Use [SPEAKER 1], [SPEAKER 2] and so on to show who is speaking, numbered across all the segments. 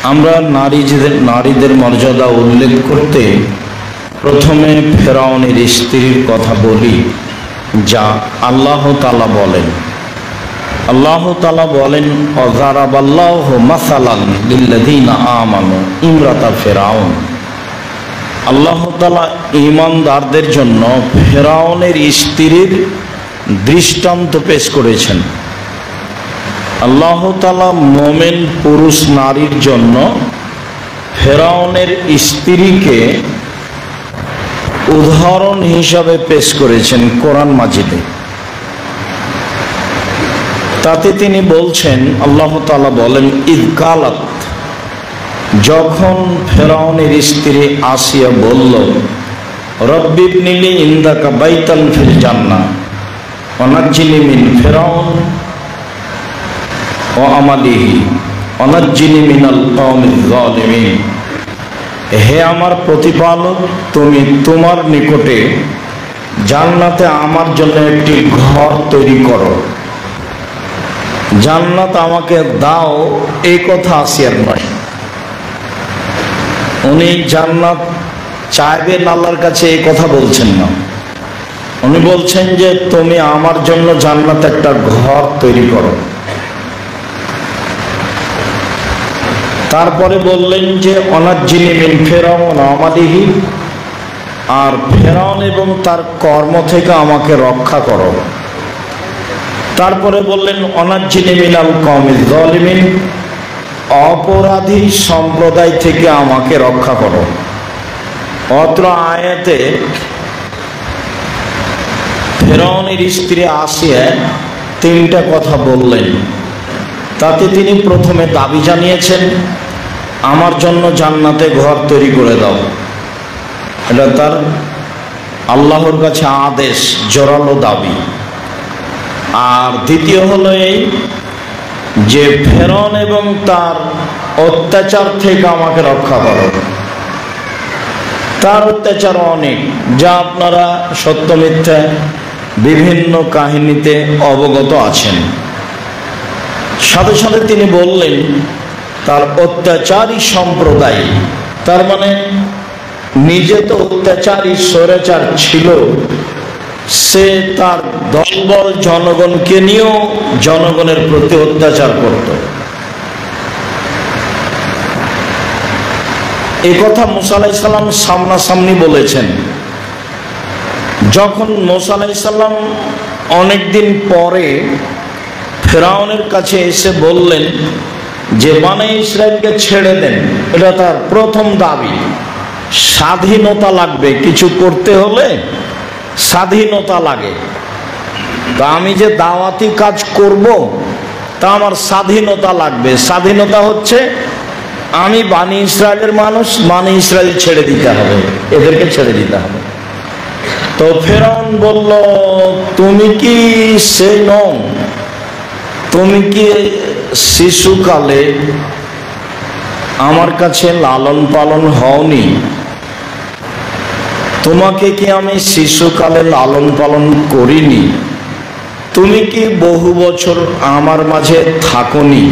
[SPEAKER 1] আমরা নারীদের মর্যাদা উল্লেখ করতে প্রথমে ফেরাউনের স্ত্রীর কথা বলি, যা আল্লাহ তাআলা বলেন। আল্লাহ তাআলা বলেন, অযারাবাল্লাহু মাসালান লিল্লাযীনা আমানু ইমরাতা ফিরআউন। আল্লাহ তাআলা ঈমানদারদের জন্য ফেরাউনের স্ত্রীর দৃষ্টান্ত পেশ করেছেন। আল্লাহ তাআলা মুমিন পুরুষ নারীর জন্য ফেরাউনের স্ত্রীকে উদাহরণ হিসাবে পেশ করেছেন কোরআন মাজিদে। তাতে তিনি বলছেন, আল্লাহ তাআলা বলেন, ইয কালাত, যখন ফেরাউনের স্ত্রী আসিয়া বলল, রব্বি ইবনিলি ইনদাকা বাইতান ফিল জান্নাহ ওয়া নাজ্জিনি মিন ফিরআউন ওয়া আমালিহি ওয়া নাজ্জিনি মিনাল কওমিজ যালিমিন। হে আমার প্রতিপালক, তুমি তোমার নিকটে জান্নাতে আমার জন্য একটি ঘর তৈরি করো, জান্নাত আমাকে দাও, এই কথা আসিয়ার নয়। উনি জান্নাত চাইবেন আল্লাহর কাছে, এই কথা বলছেন না। উনি বলছেন যে তুমি আমার জন্য জান্নাতে একটা ঘর তৈরি করো। তারপরে বললেন যে অনাজ্জিনি মিন ফিরআউন ওয়া আমালিহি, আর ফেরাউন এবং তার কর্ম থেকে আমাকে রক্ষা করো। তারপরে বললেন অনাজ্জিনি মিনাল কওমিজ যালিমিন, অপরাধী সম্প্রদায় থেকে আমাকে রক্ষা করো। অত্র আয়াতে ফেরাউনের স্ত্রী আসিয়া তিনটা কথা বললেন। তাতে তিনি প্রথমে দাবি জানিয়েছেন, আমার জন্য জান্নাতে ঘর তৈরি করে দাও। এটা তার আল্লাহর কাছে আদেশ, জোরালো দাবি। আর দ্বিতীয় হলো এই যে ফেরাউন এবং তার অত্যাচার থেকে আমাকে রক্ষা করো। তার অত্যাচার অনেক, যা আপনারা সত্য মিথ্যা বিভিন্ন কাহিনীতে অবগত আছেন। সাথে সাথে তিনি বললেন তার অত্যাচারী সম্প্রদায়, তার মানে নিজে তো অত্যাচারী স্বৈরাচার ছিল, সে তার দলবল জনগণকে নিয়েও জনগণের প্রতি অত্যাচার করত। এই কথা মুসা আলাইহিস সালাম সামনাসামনি বলেছেন। যখন মুসা আলাইহিস সালাম অনেকদিন পরে ফেরাউনের কাছে এসে বললেন যে বনী ইসরাইলকে ছেড়ে দেন, এটা তার প্রথম দাবি। স্বাধীনতা লাগবে, কিছু করতে হলে স্বাধীনতা লাগে। তা আমি যে দাওয়াতি কাজ করব, তা আমার স্বাধীনতা লাগবে। স্বাধীনতা হচ্ছে আমি বনী ইসরাইলের মানুষ, বনী ইসরাইল ছেড়ে দিতে হবে, এদেরকে ছেড়ে দিতে হবে। তো ফেরাউন বলল, তুমি কি সে নও? তুমি কি শিশুকালে আমার কাছে লালন পালন হওনি? তোমাকে কি আমি শিশুকালে লালন পালন করিনি? তুমি কি বহু বছর আমার মাঝে থাকোনি?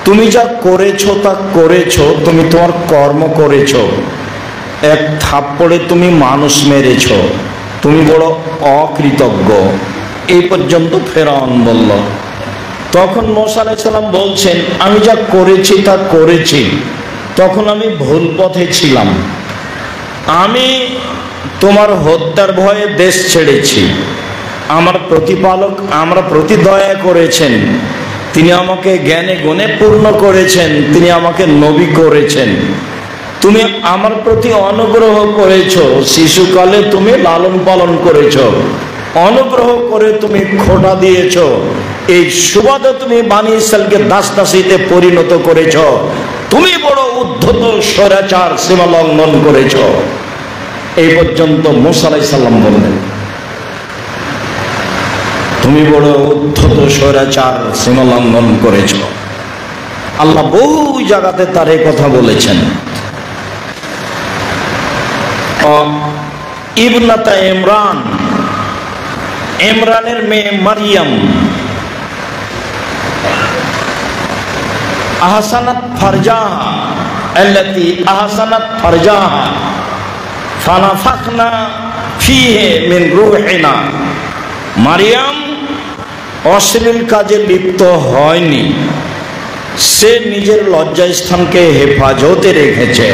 [SPEAKER 1] তুমি যা করেছো তা করেছো, তুমি তোমার কর্ম করেছো। এক থাপ্পড়ে তুমি মানুষ মেরেছো, তুমি বড় অকৃতজ্ঞ। এই পর্যন্ত ফেরাউন বলল। তখন মুসা আলাইহিস সালাম বলছেন, আমি যা করেছি তা করেছি, তখন আমি ভুল পথে ছিলাম। আমি তোমার হত্যার ভয়ে দেশ ছেড়েছি। আমার প্রতিপালক আমার প্রতি দয়া করেছেন, তিনি আমাকে জ্ঞানে গুণে পূর্ণ করেছেন, তিনি আমাকে নবী করেছেন। তুমি আমার প্রতি অনুগ্রহ করেছো, শিশুকালে তুমি লালন পালন করেছো, অনুগ্রহ করে তুমি খোটা দিয়েছো। এই সুবাদে তুমি বনী ইসরাইলকে দাস দাসীতে পরিণত করেছো। তুমি বড় উদ্ধত স্বৈরাচার, সীমা লঙ্ঘন করেছো। এই পর্যন্ত মুসা আলাইহিস সালাম বললেন, তুমি বড় উদ্ধত স্বৈরাচার, সীমা লঙ্ঘন করেছো। আল্লাহ বহু জায়গাতে তার এই কথা বলেছেন। ইবনাতা ইমরান, ইমরানের মেয়ে মারিয়াম, আহসানাত ফারজাহা আল্লাতী আহসানাত ফারজাহা ফানাফাখনা ফীহি মিন রূহিনা। মারিয়াম অশ্লীল কাজে লিপ্ত হয়নি, সে নিজের লজ্জাস্থানকে হেফাজতে রেখেছে।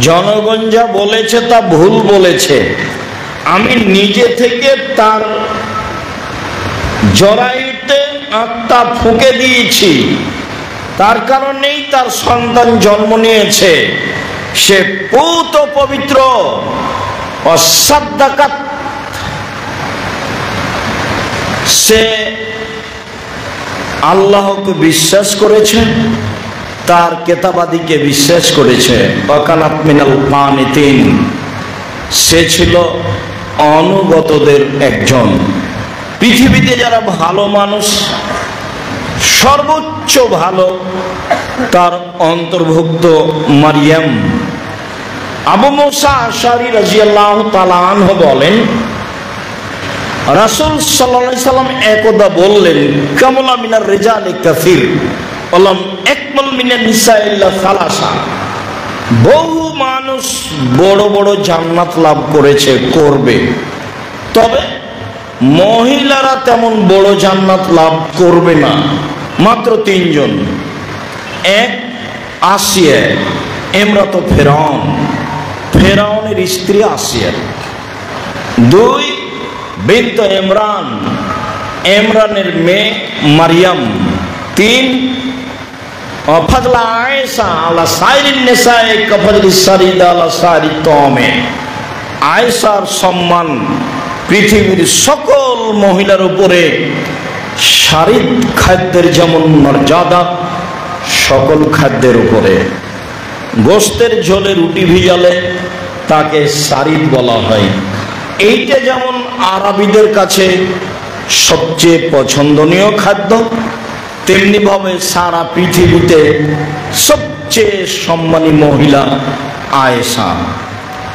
[SPEAKER 1] জনগণ যা বলেছে তা ভুল বলেছে, আমি নিজে থেকে তার জরায়ুতে আত্মা ফুঁকে দিয়েছি, তার কারণেই তার সন্তান জন্ম নিয়েছে। সে পূত পবিত্র, অসাদ্দাকাত, সে আল্লাহকে বিশ্বাস করেছে, তার কেতাবাদিকে বিশ্বাস করেছে। ওয়াকানাত মিনাল কানিতিন, সে ছিল অনুগতদের একজন। পৃথিবীতে যারা ভালো মানুষ, সর্বোচ্চ ভালো, তার অন্তর্ভুক্ত মারিয়াম। আবু মুসা আশআরী রাদিয়াল্লাহু তাআলা আনহু বলেন, রাসূল সাল্লাল্লাহু আলাইহি সাল্লাম একদা বললেন, কামলা মিনার রিজালি কাসীর ওয়ালাম আকমাল মিনান নিসা ইল্লা সালাসা। বহু মানুষ বড় বড় জান্নাত লাভ করেছে, করবে, তবে মহিলারা তেমন বড় জান্নাত লাভ করবে না, মাত্র তিনজন। এক, আসিয়া ইমরাত ফিরআউন, ফিরআউনের স্ত্রী আসিয়া। দুই, বিনত ইমরান, ইমরানের মেয়ে মারিয়াম। তিন, ফাদলা আয়েশা আলা সাইরিন নিসায়ে কাফাদলি সারিদা আলা সারি তমে। আয়েশার সম্মান পৃথিবীর সকল মহিলার উপরে সারিদ খাদ্যের যেমন মর্যাদা, সকল খাদ্যের উপরে। গোস্তের ঝোলে রুটি ভিজালে তাকে সারিদ বলা হয়। এইটা যেমন আরবিদের কাছে সবচেয়ে পছন্দনীয় খাদ্য, তেমনি ভাবে সারা পৃথিবীতে সবচেয়ে সম্মানী মহিলা আয়েশা।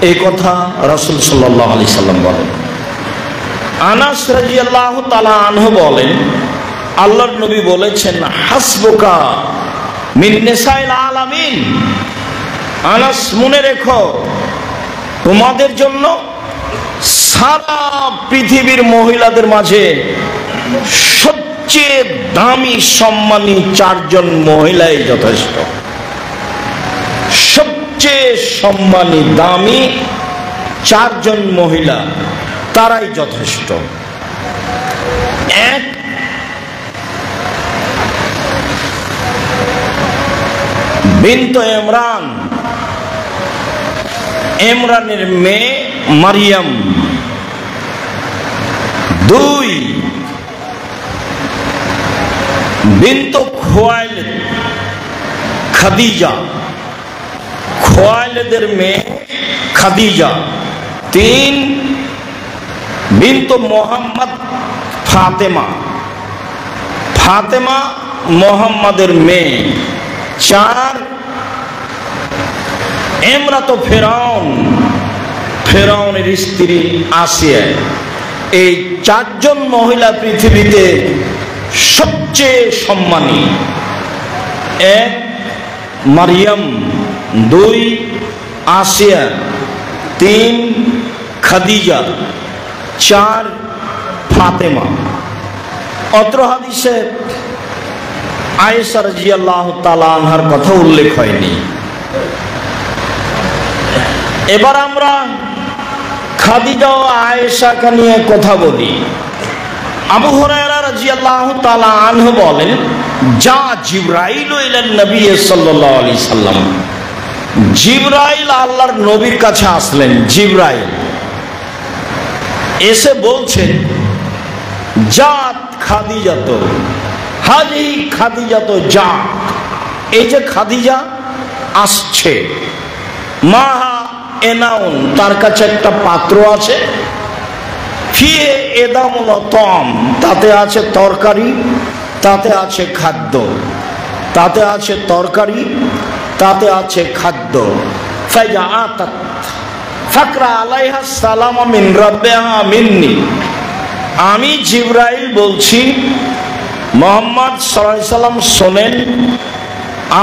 [SPEAKER 1] এই কথা রাসূল সাল্লাল্লাহু আলাইহি সাল্লাম বলেন। আনাস রাদিয়াল্লাহু তাআলা আনহু বলেন, আল্লাহর নবী বলেছেন, হাসবুকা মিন নিসাইল আলামিন। আনাস, মনে রেখো, তোমাদের জন্য সারা পৃথিবীর মহিলাদের মাঝে সবচেয়ে দামি সম্মানী চারজন মহিলাই যথেষ্ট। সবচেয়ে সম্মানী দামি চারজন মহিলা, তারাই যথেষ্ট। এক, বিনত ইমরান, ইমরানের মেয়ে মারিয়াম। দুই, বিনত খুয়াইলিদ, খাদিজা, খুয়াইলিদের মেয়ে খাদিজা। তিন, বিনত মোহাম্মদ ফাতেমা, ফাতেমা মোহাম্মদের মেয়ে। চার, ইমরাত ফিরআউন, ফিরআউনের স্ত্রী আসিয়া। এই চারজন মহিলা পৃথিবীতে সবচেয়ে সম্মানী। এক, মারিয়াম। দুই, আসিয়া। তিন, খাদিজা। চার, ফাতেমা। অত্র হাদিসে আয়েশা রাদিয়াল্লাহু তাআলা আনহার কথা উল্লেখ হয়নি। এবার আমরা খাদিজা ও আয়েশাকে নিয়ে কথা বলি। আবু হুরায়রা রাদিয়াল্লাহু তাআলা আনহু বলেন, যা জিবরাইল ইলান নবী সাল্লাল্লাহু আলাইহি সাল্লাম, জিবরাইল আল্লাহর নবীর কাছে আসলেন। জিবরাইল এসে বলছেন, জাত খাদিজা, তো হাজি খাদিজা, তো যা, এই যে খাদিজা আসছে, মাহা এনাউন, তার কাছে একটা পাত্র আছে, ফিয়ে এদামুল তম, তাতে আছে তরকারি, তাতে আছে খাদ্য, তাতে আছে তরকারি, তাতে আছে খাদ্য। ফাজাআতাত ফাকরা আলাইহা সালাম মিন রাব্বিহা মিন্নি। আমি জিবরাইল বলছি, মুহাম্মদ সাল্লাল্লাহু আলাইহি সাল্লাম শোনেন,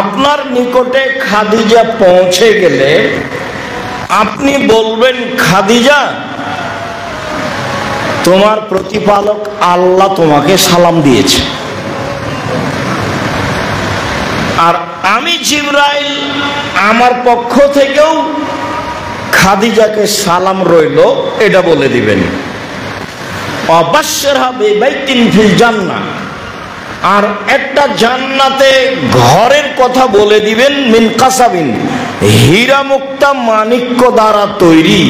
[SPEAKER 1] আপনার নিকটে খাদিজা পৌঁছে গেলে আপনি বলবেন, খাদিজা, তোমার প্রতিপালক আল্লাহ তোমাকে সালাম দিয়েছে, আর আমি জিবরাইল আমার পক্ষ থেকেও খাদিজাকে সালাম রইল, এটা বলে দিবেন। অবাশ্যরা বিবাইতিন ফিল জান্নাহ, আর একটা জান্নাতে ঘরের কথা বলে দিবেন, মিন কাসাবিন, হীরা মুক্তা মাণিক্য দ্বারা তৈরি,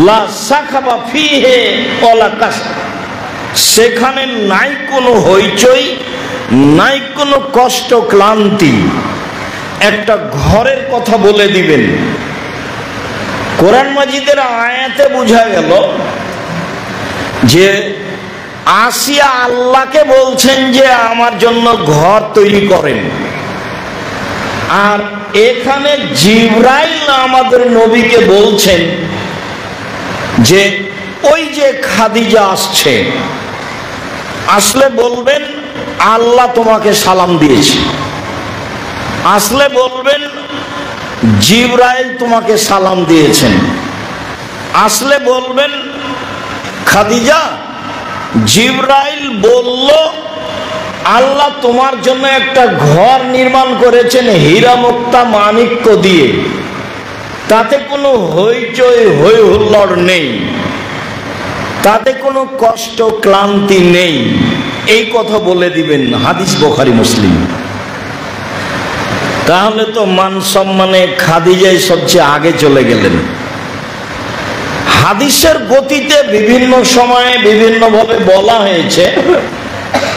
[SPEAKER 1] লা সাখাবা ফিহে ওয়ালা কাসব, সেখানে নাই কোনো হইচই, নাই কোনো কষ্ট ক্লান্তি, একটা ঘরের কথা বলে দিবেন। কোরআন মাজিদের আয়াতে বোঝা গেল যে আসিয়া আল্লাহকে বলছেন যে আমার জন্য ঘর তৈরি করেন, আর এখানে জিবরাইল আমাদের নবীকে বলছেন যে ওই যে খাদিজা আসছে, আসলে বলবেন আল্লাহ তোমাকে সালাম দিয়েছে, আসলে বলবেন জিবরাইল তোমাকে সালাম দিয়েছেন, আসলে বলবেন খাদিজা, জিবরাইল বলল আল্লাহ তোমার জন্য একটা ঘর নির্মাণ করেছেন হীরা মুক্তা মাণিক্য দিয়ে, তাতে কোনো হইচই হই হুল্লোড় নেই, তাতে কোনো কষ্ট ক্লান্তি নেই, এই কথা বলে দিবেন। হাদিস বুখারী মুসলিম। তাহলে তো মান সম্মানে খাদিজাই সবচেয়ে আগে চলে গেলেন। হাদিসের গতিতে বিভিন্ন সময়ে বিভিন্নভাবে বলা হয়েছে,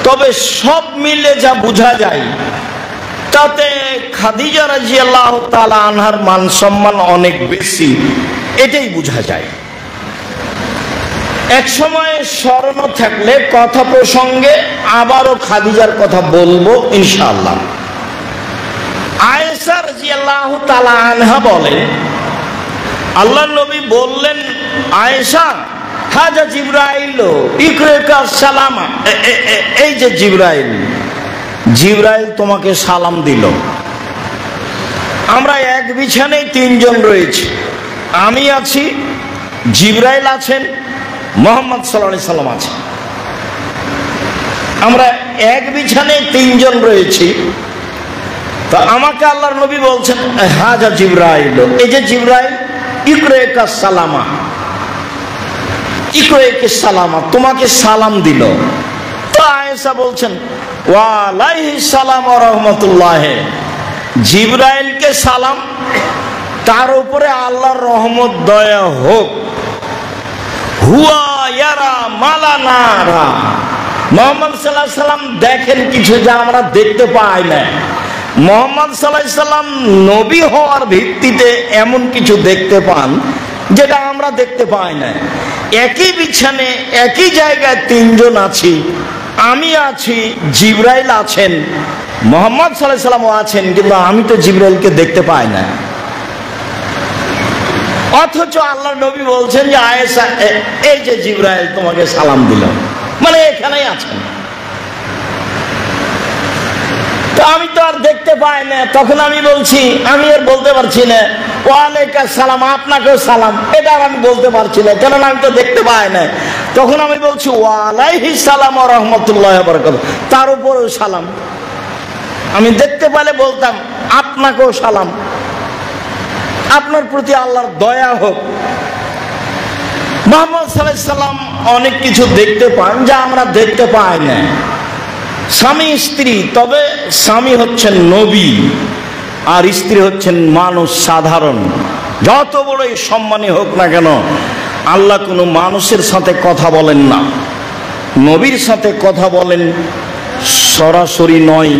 [SPEAKER 1] তবে সব মিলে যা বোঝা যায় তাতে খাদিজা রাদিয়াল্লাহু তাআলা আনহার মান সম্মান অনেক বেশি, এটাই বোঝা যায়। এক সময় স্মরণ থাকলে কথা প্রসঙ্গে আবারও খাদিজার কথা বলবো ইনশাআল্লাহ। আয়েশা রাদিয়াল্লাহু তাআলা আনহা বলেন, আল্লাহর নবী বললেন, আয়েশা, হাজা জিবরাইল ইকরাকা সালামা, এই যে জিবরাইল, জিবরাইল তোমাকে সালাম দিল। আমরা এক বিছানায় তিনজন রয়েছি, আমি আছি, জিবরাইল আছেন, মুহাম্মদ সাল্লাল্লাহু আলাইহি সাল্লাম আছেন, আমরা এক বিছানায় তিনজন রয়েছি। তো আমাকে আল্লাহর নবী বলছেন, হাজা জিবরাইল, এই যে জিবরাইল, ইকরাকা সালামা, ইকরাকা সালামা, তোমাকে সালাম দিল। তো আয়েশা বলছেন, ওয়া আলাইহিস সালাম ওয়া রাহমাতুল্লাহ, জিবরাইলকে সালাম, তার উপরে আল্লাহর রহমত দয়া হোক। হুয়া ইয়ারা মালা নারা, মুহাম্মদ সাল্লাল্লাহু আলাইহি সাল্লাম দেখেন কিছু যা আমরা দেখতে পাই না। মুহাম্মদ সাল্লাল্লাহু আলাইহি সাল্লাম নবী হওয়ার ভিত্তিতে এমন কিছু দেখতে পান যেটা আমরা দেখতে পাই না। একই বিছানে একই জায়গায় তিনজন আছি, আমি আছি, জিবরাইল আছেন, মুহাম্মদ সাল্লাল্লাহু আলাইহি সাল্লামও আছেন, কিন্তু আমি তো জিবরাইলকে দেখতে পাই না। অথচ আল্লাহর নবী বলছেন যে আয়েশা, এই যে জিবরাইল তোমাকে সালাম দিল, মানে এখানেই আছেন। তো আমি তো আর দেখতে পাই না, তখন আমি বলছি, আমি আর বলতে পারছি না ওয়ালাইকুম সালাম, আপনাকেও সালাম, এটা আর আমি বলতে পারছি না, কারণ আমি তো দেখতে পাই না। তখন আমি বলছি ওয়ালাইহিস সালাম ওয়া রাহমাতুল্লাহি ওয়া বারাকাতুহু, তার উপরেও সালাম। আমি দেখতে পেলে বলতাম আপনাকেও সালাম, আপনার প্রতি আল্লাহর দয়া হোক। মুহাম্মদ সাল্লাল্লাহু আলাইহি সাল্লাম অনেক কিছু দেখতে পান যা আমরা দেখতে পাই না। স্বামী স্ত্রী, তবে স্বামী হচ্ছেন নবী আর স্ত্রী হচ্ছেন মানুষ সাধারণ। যত বড়ই সম্মানী হোক না কেন, আল্লাহ কোনো মানুষের সাথে কথা বলেন না, নবীর সাথে কথা বলেন সরাসরি নয়,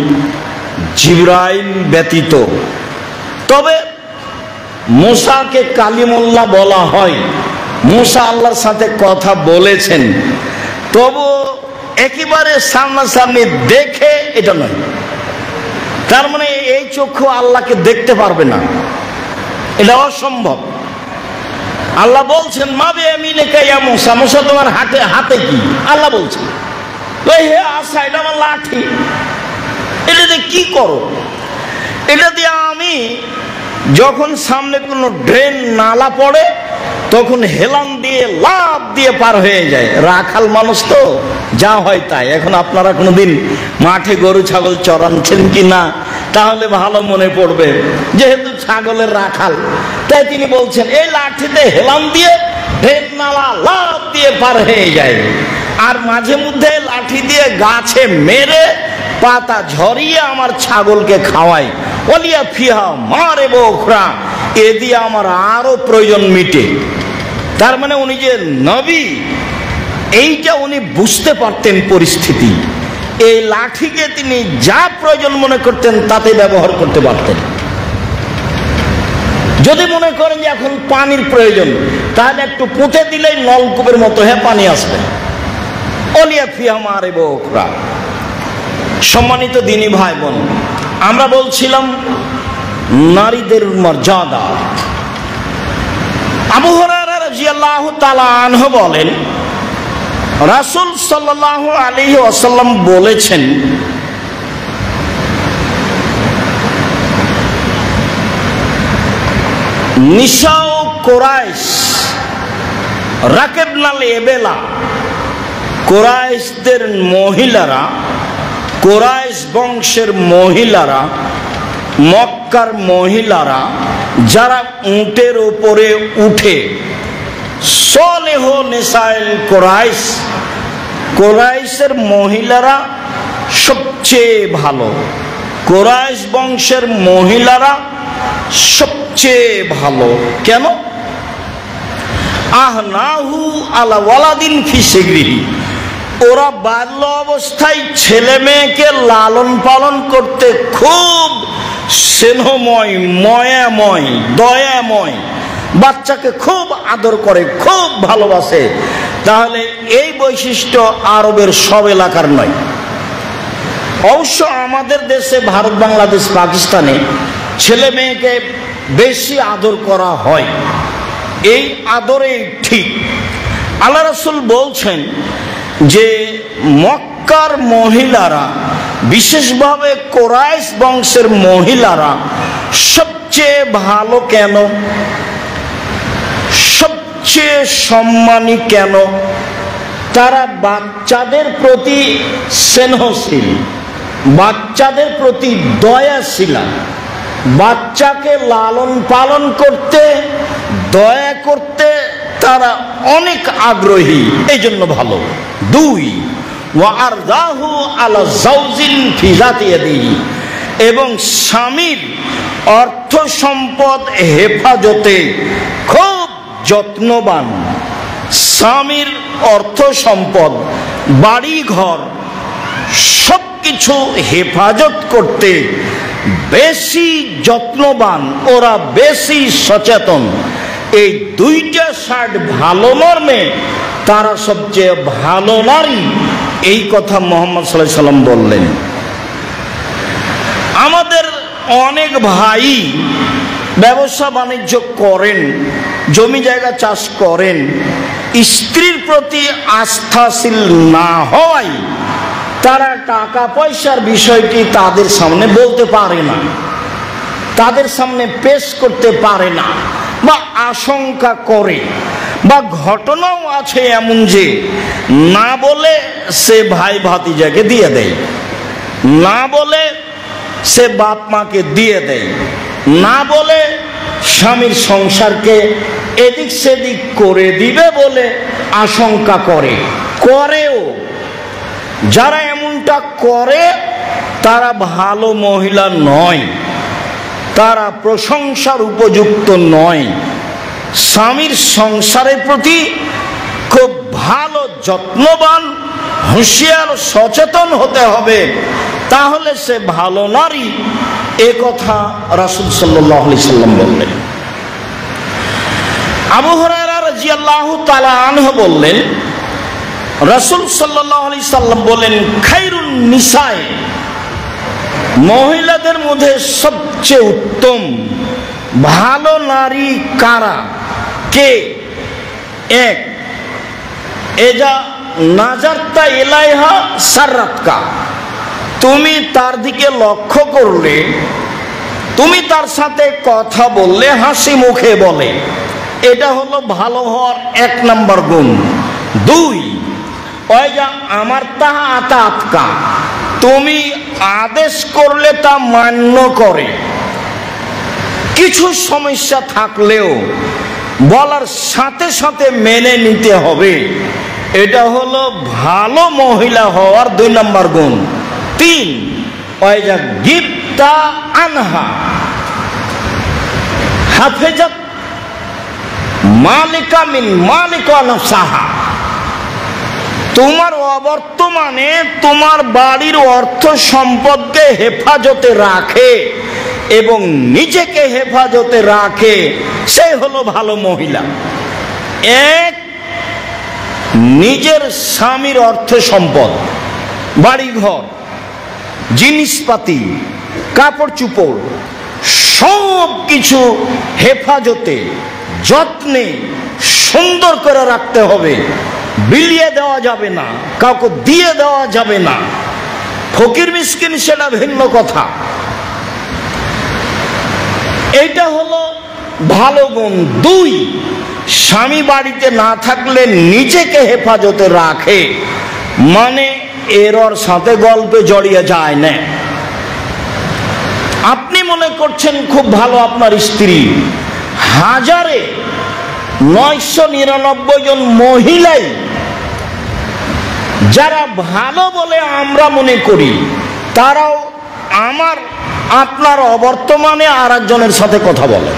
[SPEAKER 1] জিবরাইল ব্যতীত। তবে মুসাকে কালিমুল্লাহ বলা হয়, মুসা আল্লাহর সাথে কথা বলেছেন, তবু একেবারে সামনাসামনি দেখে এটা নয়। তার মানে এই চক্ষু আল্লাহকে দেখতে পারবে না, এটা অসম্ভব। আল্লাহ বলছেন মা বিয়ামিনিকা ইয়া মুসা, মুসা তোমার হাতে হাতে কি? আল্লাহ বলছেন ওই হে আসা, এটা আমার লাঠি, এটাতে কি করো? এটা দিয়ে আমি যখন সামনে কোনো ড্রেন নালা পড়ে তখন হেলান দিয়ে লাফ দিয়ে পার হয়ে যায়। রাখাল মানুষ তো যা হয় তাই। এখন আপনারা কোনোদিন মাঠে গরু ছাগল চড়াচ্ছেন কি না তাহলে ভালো মনে পড়বে, যেহেতু ছাগলের রাখাল তাই তিনি বলছেন এই লাঠিতে হেলান দিয়ে ড্রেন নালা লাফ দিয়ে পার হয়ে যায়। আর মাঝে মধ্যে লাঠি দিয়ে গাছে মেরে পাতা ঝরিয়ে আমার ছাগলকে খাওয়াই। ওলিয়া ফিহা মারে বখরা, এ দিয়ে আমার আরো প্রয়োজন মিটে। তার মানে উনি যে নবী এইটা উনি বুঝতে পারতেন পরিস্থিতি। এই লাঠিকে তিনি যা প্রয়োজন মনে করতেন তাতে ব্যবহার করতে পারতেন। যদি মনে করেন যে এখন পানির প্রয়োজন তাহলে একটু পুঁতে দিলেই নলকূপের মতো পানি আসবে। ওলিয়া ফিহা মারে বখরা। সম্মানিত দিনী ভাই বোন, আমরা বলছিলাম নারীদের মর্যাদা। আবু হুরায়রা রাদিয়াল্লাহু তাআলা আনহু বলেন রাসূল সাল্লাল্লাহু আলাইহি ওয়াসাল্লাম বলেছেন, নিসাউ কুরাইশ রাকেবনাল এবেলা, কুরাইশদের মহিলারা, কুরাইশ বংশের মহিলারা, মক্কার মহিলারা যারা উটের উপরে উঠে, সলেহ নিসাইল কুরাইশ, কুরাইশের মহিলারা সবচেয়ে ভালো, কুরাইশ বংশের মহিলারা সবচেয়ে ভালো। কেন? আহনাহু আলা ওয়ালাদিন ফি সিগরিহি, ওরা বাল্য অবস্থায় ছেলে মেয়েকে লালন পালন করতে খুব স্নেহময়, ময়াময়, দয়াময়, বাচ্চাকে খুব আদর করে, খুব ভালোবাসে। তাহলে এই বৈশিষ্ট্য আরবের সব এলাকার নয়। অবশ্য আমাদের দেশে, ভারত, বাংলাদেশ, পাকিস্তানে ছেলে মেয়েকে বেশি আদর করা হয়। এই আদরে ঠিক। আল্লাহ রাসূল বলছেন যে মক্কার মহিলারা, বিশেষভাবে কুরাইশ বংশের মহিলারা সবচেয়ে ভালো। কেন? সবচেয়ে সম্মানী কেন? তারা বাচ্চাদের প্রতি স্নেহশীল, বাচ্চাদের প্রতি দয়াশীল, বাচ্চাকে লালন পালন করতে, দয়া করতে তারা অনেক আগ্রহী, এই জন্য ভালো। দুই, ওয়ারদাহু আলা যাওজিন ফি যাতি ইয়াদিহি, এবং স্বামীর অর্থ সম্পদ হেফাজতে খুব যত্নবান। স্বামীর অর্থ সম্পদ, বাড়ি ঘর সবকিছু হেফাজত করতে বেশি যত্নবান, ওরা বেশি সচেতন। এই দুইটা সাইড ভালো মর্মে তারা সবচেয়ে ভালো নারী, এই কথা মুহাম্মদ সাল্লাল্লাহু আলাইহি সাল্লাম বললেন। আমাদের অনেক ভাই ব্যবসা বাণিজ্য করেন, জমি জায়গা চাষ করেন, স্ত্রীর প্রতি আস্থাশীল না হওয়ায় তারা টাকা পয়সার বিষয়টি তাদের সামনে বলতে পারে না, তাদের সামনে পেশ করতে পারে না, বা আশঙ্কা করে। বা ঘটনাও আছে এমন যে না বলে সে ভাই ভাতিজাকে দিয়ে দেয়, না বলে সে বাপ মাকে দিয়ে দেয়, না বলে স্বামীর সংসারকে এদিক সেদিক করে দিবে বলে আশঙ্কা করে, করেও। যারা এমনটা করে তারা ভালো মহিলা নয়, তারা প্রশংসার উপযুক্ত নয়। স্বামীর সংসারের প্রতি খুব ভালো যত্নবান, হুঁশিয়ার, সচেতন হতে হবে, তাহলে সে ভালো নারী। এ কথা রাসূল সাল্লাল্লাহু আলাইহি সাল্লাম বললেন। আবু হুরায়রা রাদিয়াল্লাহু তাআলা আনহু বললেন, রাসূল সাল্লাল্লাহু আলাইহি সাল্লাম বলেন, খায়রুন নিসায়ে, মহিলাদের মধ্যে সবচেয়ে উত্তম ভালো নারী কারা? কে? এক, এজা নাজারতা ইলাইহা সাররাতকা, তুমি তার দিকে লক্ষ্য করলে তুমি তার সাথে কথা বললে হাসি মুখে বলে, এটা হলো ভালো হওয়ার 1 নম্বর গুণ। 2, ওই যা আমার তাহা আতাতকা, তুমি আদেশ করলে তা মান্য করে। কিছু সমস্যা থাকলেও বলার সাথে সাথে মেনে নিতে হবে, এটা হলো ভালো মহিলা হওয়ার 2 নম্বর গুণ। 3, ওই যা গিবতা আনহা হাফেজাত মালিকা মিন মালিকা নফসাহা, তোমার অবর্তমানে তোমার বাড়ির অর্থ সম্পদকে হেফাজতে রাখে এবং নিজেকে হেফাজতে রাখে, সে হলো ভালো মহিলা। 1, নিজের স্বামীর অর্থ সম্পদ, বাড়িঘর, জিনিসপাতি, কাপড় চোপড় সব কিছু হেফাজতে যত্নে সুন্দর করে রাখতে হবে। বিলিয়ে দেওয়া যাবে না, কাউকে দিয়ে দেওয়া যাবে না। ফকির মিসকিন সেটা ভিন্ন কথা। এইটা হলো ভালো গুণ। 2, স্বামী বাড়িতে না থাকলে নিজেকে হেফাজতে রাখে, মানে এর সাথে গল্পে জড়িয়ে যায় না। আপনি মনে করছেন খুব ভালো আপনার স্ত্রী, 999 জন মহিলাই যারা ভালো বলে আমরা মনে করি, তারাও আপনার অবর্তমানে আর একজনের সাথে কথা বলে।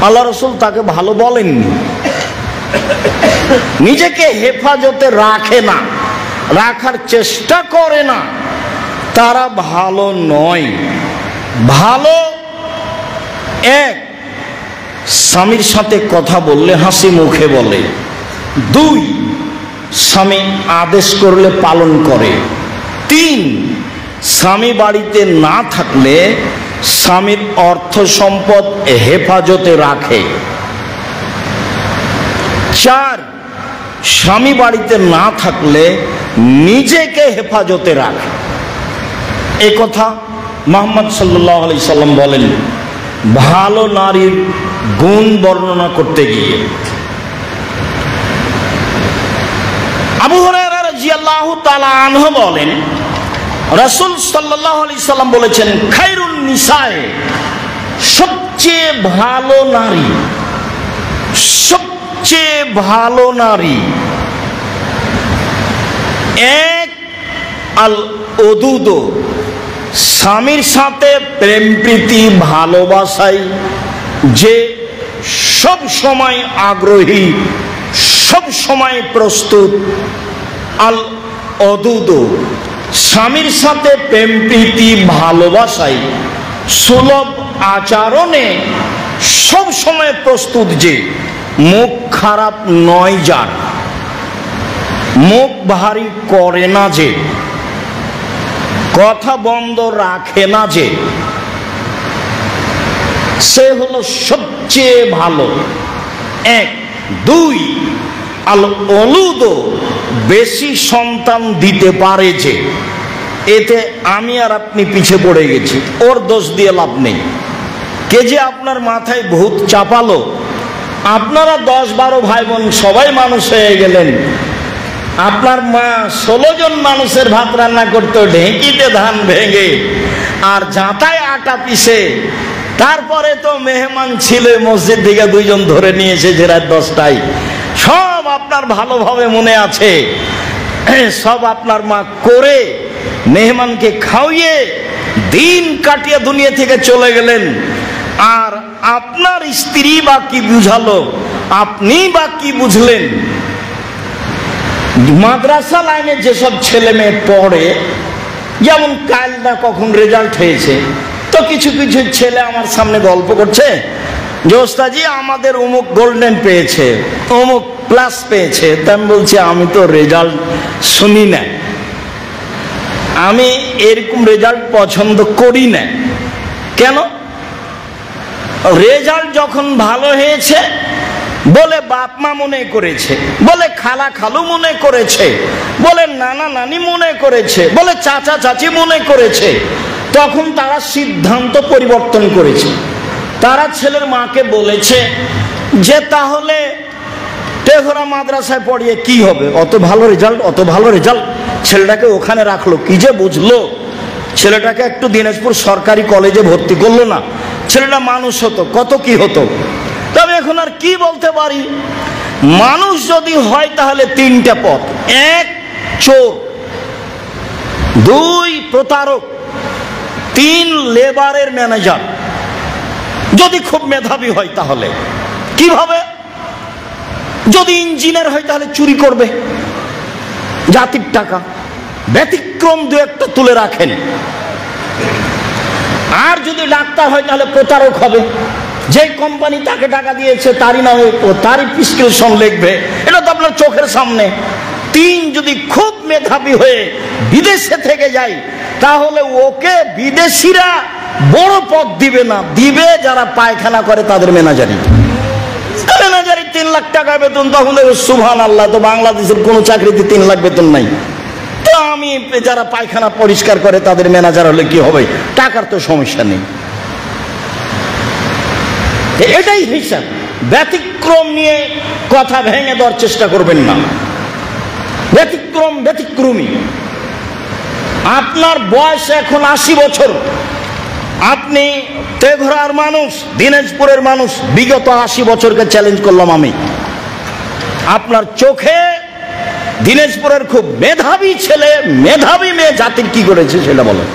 [SPEAKER 1] আল্লাহ রাসূল তাকে ভালো বলেননি। নিজেকে হেফাজতে রাখে না, রাখার চেষ্টা করে না, তারা ভালো নয়। ভালো 1, স্বামীর সাথে কথা বললে হাসি মুখে বলে। 2, স্বামী আদেশ করলে পালন করে। 3, স্বামী বাড়িতে না থাকলে স্বামীর অর্থ সম্পদ হেফাজতে রাখে। 4, স্বামী বাড়িতে না থাকলে নিজেকে হেফাজতে রাখে। এই কথা মুহাম্মদ সাল্লাল্লাহু আলাইহি সাল্লাম বলেন ভালো নারীর গুণ বর্ণনা করতে গিয়ে। আবু হুরায়রা রাদিয়াল্লাহু তাআলা আনহু বলেন, রাসূল সাল্লাল্লাহু আলাইহি সাল্লাম বলেছেন, খায়রুন নিসায়ে, সবচেয়ে ভালো নারী, সবচেয়ে ভালো নারী 1, আল ওদুদ, স্বামীর সাথে প্রেম প্রীতি ভালোবাসায় যে সব সময় আগ্রহী, সব সময় প্রস্তুত। আল ওদুদ, স্বামীর সাথে প্রেম প্রীতি ভালোবাসায় সুলভ আচরণে সব সময় প্রস্তুত, যে মুখ খারাপ নয়, যার মুখ ভারী করে না, যে কথা বন্ধ রাখে না, যে সে হলো সবচেয়ে ভালো। 1, 2, আল ওলুদ, বেশি সন্তান দিতে পারে, যে এতে আমি আর আপনি পিছে পড়ে গেছি, ওর দোষ দিয়ে লাভ নেই। কে যে আপনার মাথায় ভূত চাপালো, আপনারা 10-12 ভাই বোন সবাই মানুষ হয়ে গেলেন, আপনার মা 16 জন মানুষের ভাত রান্না করতো ঢেঁকিতে ধান ভেঙে আর জাঁতায় আটা পিষে, তারপরে তো মেহমান ছিল মসজিদ থেকে 2 জন ধরে নিয়ে এসেছে রাত 10টায়, সব আপনার ভালোভাবে মনে আছে। সব আপনার মা করে মেহমানকে খাওয়িয়ে দিন কাটিয়ে দুনিয়া থেকে চলে গেলেন। আর আপনার স্ত্রী বা কি বুঝালো, আপনি বা কি বুঝলেন? মাদ্রাসা লাইনে যেসব ছেলে মেয়ে পড়ে, যেমন কাল না কখন রেজাল্ট হয়েছে, তো কিছু কিছু ছেলে আমার সামনে গল্প করছে যে ওস্তাদজি আমাদের অমুক গোল্ডেন পেয়েছে, অমুক প্লাস পেয়েছে। তা আমি বলছি আমি তো রেজাল্ট শুনি না, আমি এরকম রেজাল্ট পছন্দ করি না। কেন? রেজাল্ট যখন ভালো হয়েছে বলে বাপ মা মনে করেছে, বলে খালা খালু মনে করেছে, বলে নানা নানি মনে করেছে, বলে চাচা চাচি মনে করেছে, তখন তারা সিদ্ধান্ত পরিবর্তন করেছে। তারা ছেলের মাকে বলেছে যে তাহলে টেঘরা মাদ্রাসায় পড়িয়ে কি হবে, অত ভালো রেজাল্ট, ছেলেটাকে ওখানে রাখলো, কি যে বুঝলো, ছেলেটাকে একটু দিনাজপুর সরকারি কলেজে ভর্তি করলো না, ছেলেটা মানুষ হতো, কত কি হতো। তবে এখন আর কি বলতে পারি, মানুষ যদি হয় তাহলে তিনটা পথ: এক, চোর; দুই, প্রতারক; তিন, লেবারের ম্যানেজার। যদি খুব মেধাবী হয় তাহলে কিভাবে? যদি ইঞ্জিনিয়ার হয় তাহলে চুরি করবে জাতির টাকা, ব্যতিক্রম দু একটা তুলে রাখেন। আর যদি ডাক্তার হয় তাহলে প্রতারক হবে, যে কোম্পানি তাকে টাকা দিয়েছে তারই নামে তারই প্রেসক্রিপশন লিখবে, এটা তো আপনার চোখের সামনে। তিন, যদি খুব মেধাবী হয়ে বিদেশে থেকে যায় তাহলে ওকে বিদেশিরা বড় পদ দিবে না, দিবে যারা পায়খানা করে তাদের ম্যানেজারি। 3 লাখ টাকা বেতন, তখন দেখবে সুবহানাল্লাহ, তো বাংলাদেশের কোন চাকরিতে 3 লাখ বেতন নাই, তো আমি যারা পায়খানা পরিষ্কার করে তাদের ম্যানেজার হলে কি হবে, টাকার তো সমস্যা নেই। এটাই হিসাব। ব্যতিক্রম নিয়ে কথা ভেঙে দেওয়ার চেষ্টা করবেন না। ব্যতিক্রমী। আপনার বয়স এখন 80 বছর, আপনি তেঘরার মানুষ, দিনাজপুরের মানুষ, বিগত 80 বছরকে চ্যালেঞ্জ করলাম আমি। আপনার চোখে দিনাজপুরের খুব মেধাবী ছেলে, মেধাবী মেয়ে জাতির কি করেছে সেটা বলেন,